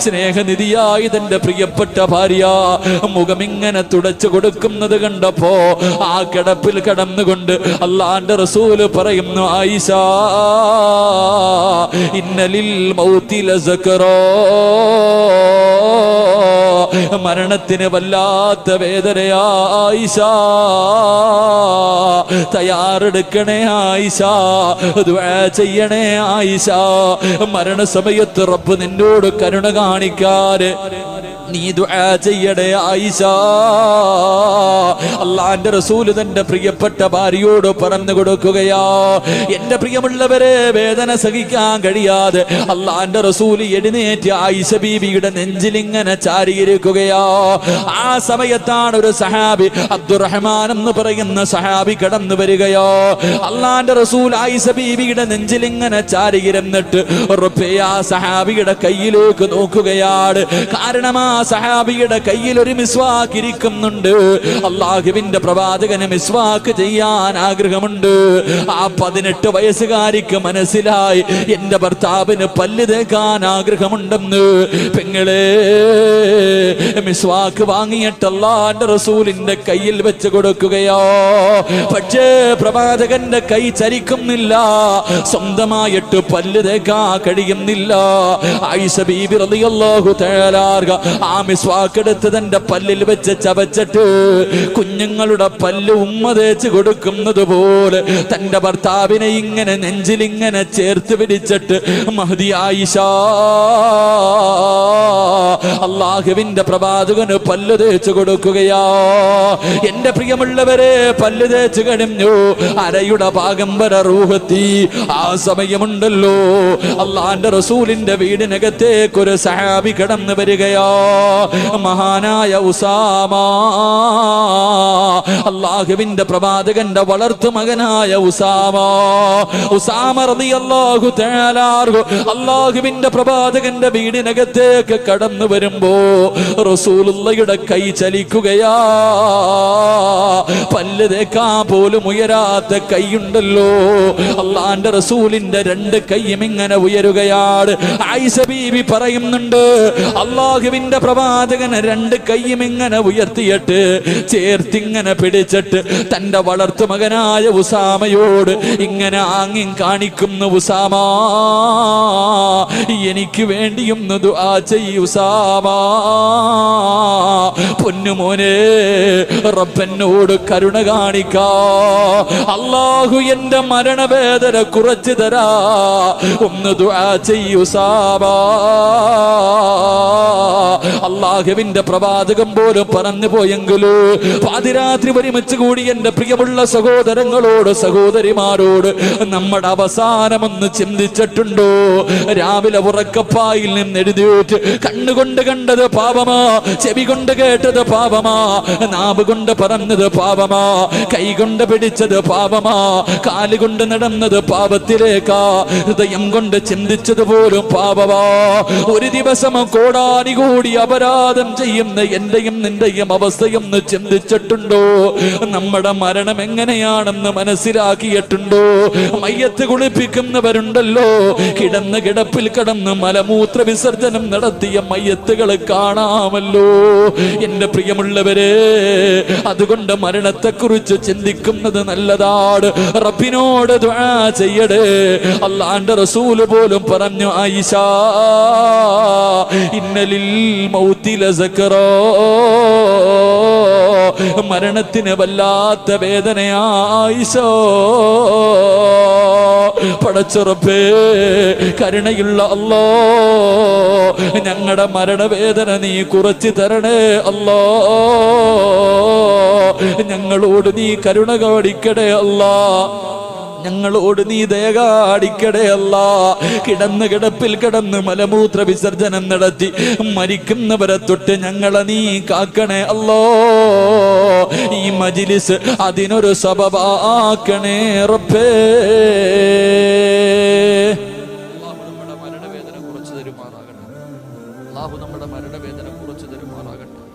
സ്നേഹനിധിയായി തന്റെ പ്രിയപ്പെട്ട ഭാര്യ മുഖമിങ്ങനെ തുടച്ചു കൊടുക്കുന്നത് കണ്ടപ്പോ ആ കിടപ്പിൽ കിടന്നുകൊണ്ട് അല്ലാഹുവിന്റെ റസൂല് പറയുന്നു, ആയിഷ, ഇന്നലിൽ മൗതി ലസക്റാ, മരണത്തിന് വല്ലാത്ത വേദനയാ ആയിഷ, തയ്യാറെടുക്കണേ ആയിഷ, ദുആ ചെയ്യണേ ആയിഷ. മരണസമയത്ത് റബ്ബ് നിന്നോട് കരുണ കാണിക്കാൻ നീ ദുആ ചെയ്യണേ ആയിഷ. അല്ലാഹുവിന്റെ റസൂല് തന്റെ പ്രിയപ്പെട്ട ഭാര്യയോട് പറഞ്ഞു കൊടുക്കുകയാ. എന്റെ പ്രിയമുള്ളവരെ, വേദന സഹിക്കാൻ കഴിയാതെ അല്ലാഹുവിന്റെ റസൂല് എഴുന്നേറ്റ് ആയിഷ ബീവിയുടെ നെഞ്ചിലിങ്ങനെ ചാരിയിരിക്കുകയാ. ആ സമയത്താണ് ഒരു സഹാബി, അബ്ദുറഹ്മാൻ എന്ന് പറയുന്ന സഹാബി കടന്നു വരികയോ. അല്ലാഹുവിന്റെ റസൂൽ ആയിഷ ബീവിയുടെ നെഞ്ചിലിങ്ങനെ ചാരിയിരുന്നിട്ട് ആ സഹാബിയുടെ കയ്യിലേക്ക് നോക്കുകയാണ്. കാരണം ആ സഹാബിയുടെ കയ്യിൽ ഒരു മിസ്വാക്ക് ഇരിക്കുന്നുണ്ട്. അല്ലാഹുവിന്റെ പ്രവാചകന് മിസ്വാക്ക് ചെയ്യാൻ ആഗ്രഹമുണ്ട്. ആ 18 വയസ്സുകാരിക്ക് മനസ്സിലായി, എന്റെ ഭർത്താവിന് പല്ല് തേക്കാൻ ആഗ്രഹമുണ്ടെന്ന്. പെങ്ങളെ, മിസ്വാക്ക് വാങ്ങിയിട്ട് അല്ലാഹുവിന്റെ റസൂലിന്റെ കയ്യിൽ വെച്ച് കൊടുക്കുകയോ. പക്ഷേ പ്രവാചകന്റെ കൈ ചലിക്കുന്നില്ല, സ്വന്തമായിട്ട് പല്ല് തേക്കാൻ കഴിയുന്നില്ല. ആയിഷ ബീബി റളിയല്ലാഹു തആല ആ മിസ്വാക്ക് എടുത്ത് തന്റെ പല്ലിൽ വെച്ച് ചവച്ചിട്ട് കുഞ്ഞുങ്ങളുടെ പല്ല് ഉമ്മ തേച്ച് കൊടുക്കുന്നത് പോലെ തന്റെ ഭർത്താവിനെ ഇങ്ങനെ നെഞ്ചിലിങ്ങനെ ചേർത്ത് പിടിച്ചിട്ട് മഹദി ആയിഷ, അല്ലാഹുവിന്റെ പ്രവാചകന് പല്ല് തേച്ച് കൊടുക്കുകയാ. എന്റെ പ്രിയമുള്ളവരെ, പല്ല് തേച്ച് കഴിഞ്ഞു, അരയുടെ ഭാഗം വരെ റൂഹത്തി. ആ സമയമുണ്ടല്ലോ അല്ലാഹുവിന്റെ റസൂലിന്റെ വീടിനകത്തേക്ക് ഒരു സഹാബി കടന്നു വരികയോ. മഹാനായ ഉസാമ, അല്ലാഹുവിന്റെ പ്രവാചകന്റെ വളർത്തു മകനായ ഉസാമ. ഉസാമ റളിയല്ലാഹു തആല അല്ലാഹുവിന്റെ പ്രവാചകന്റെ വീടിനകത്തേക്ക് കടന്നു വരുമ്പോ റസൂലുള്ളാഹിയുടെ കൈ ചലിക്കുകയാ. പല്ല് തേക്കാൻ പോലും ഉയരാത്ത കൈയുണ്ടല്ലോ. അല്ലാഹുവിന്റെ റസൂലിന്റെ 2 കൈയും ഇങ്ങനെ ഉയരുകയാണ്. ആയിഷ ബീവി പറയുന്നുണ്ട്, അല്ലാഹുവിന്റെ പ്രവാചകൻ രണ്ട് കൈയും ഇങ്ങനെ ഉയർത്തിയിട്ട് ചേർത്തിങ്ങനെ പിടിച്ചിട്ട് തന്റെ വളർത്തു മകനായ ഉസാമയോട് ഇങ്ങനെ ആംഗ്യം കാണിക്കുന്നു. ഉസാമ, എനിക്ക് വേണ്ടിയൊന്ന് ദുആ ചെയ്യ് ഉസാമ. പൊന്നുമോനെ, റബ്ബനോട് കരുണ കാണിക്കാ. അല്ലാഹു എന്റെ മരണവേദന കുറച്ചു തരാ, ഒന്ന് ദുആ ചെയ്യ് ഉസാമ. അല്ലാഹുവിന്റെ പ്രവാചകം പോലും പറഞ്ഞു പോയെങ്കിലോ പാതിരാത്രി ഒരുമിച്ച് കൂടി എന്റെ പ്രിയമുള്ള സഹോദരങ്ങളോട് സഹോദരിമാരോട് നമ്മുടെ അവസാനമൊന്ന് ചിന്തിച്ചിട്ടുണ്ടോ? രാവിലെ ഉറക്കപ്പായിൽ നിന്ന് എഴുതിയിട്ട് കണ്ണുകൊണ്ട് കണ്ടത് പാപമാ, ചെവി കൊണ്ട് കേട്ടത് പാപമാ, നാവ് കൊണ്ട് പറഞ്ഞത് പാപമാ, കൈ കൊണ്ട് പിടിച്ചത് പാപമാ, കാലുകൊണ്ട് നടന്നത് പാപത്തിലേക്കാ, ഹൃദയം കൊണ്ട് ചിന്തിച്ചത് പോലും പാപമാ. ഒരു ദിവസം കോടാനുകൂടി അപരാധം ചെയ്യുന്ന എന്റെയും നിന്റെയും അവസ്ഥയൊന്ന് ചിന്തിച്ചിട്ടുണ്ടോ? നമ്മുടെ മരണം എങ്ങനെയാണെന്ന് മനസ്സിലാക്കിയിട്ടുണ്ടോ? മയ്യത്ത് കുളിപ്പിക്കുന്നവരുണ്ടല്ലോ, കിടന്ന് കിടപ്പിൽ കിടന്ന് മലമൂത്ര വിസർജനം നടത്തിയ മയ്യത്തുകൾ കാണാമല്ലോ എന്റെ പ്രിയമുള്ളവരെ. അതുകൊണ്ട് മരണത്തെക്കുറിച്ച് ചിന്തിക്കുന്നത് നല്ലതാണ്. റബ്ബിനോട് ദുആ ചെയ്യടേ. അല്ലാഹുവിന്റെ റസൂല് പോലും പറഞ്ഞു, ആയിഷ ഇന്നലിൽ മൗതി ലസക്റാ, മരണത്തിന് വല്ലാത്ത വേദനയാ ആയിഷ. പടച്ചുറപ്പേ, കരുണയുള്ള അല്ലാ, ഞങ്ങളുടെ മരണവേദന നീ കുറച്ചു തരണേ അല്ലാ. ഞങ്ങളോട് നീ കരുണ കാണിക്കണേ അല്ലാ, ഞങ്ങളോട് നീ ദയ കാണിക്കണേ അല്ലാ. കിടന്ന് കിടപ്പിൽ കിടന്ന് മലമൂത്ര വിസർജനം നടത്തി മരിക്കുന്നവരെ തൊട്ട് ഞങ്ങളെ നീ കാക്കണേ അല്ലോ. ഈ മജ്ലിസ് അതിനൊരു സബബാക്കണേ റബ്ബേ. അല്ലാഹു നമ്മുടെ മരണവേദന കുറച്ചു തരുമാറാകട്ടെ. അല്ലാഹു നമ്മുടെ മരണവേദന കുറച്ചു തരുമാറാകട്ടെ.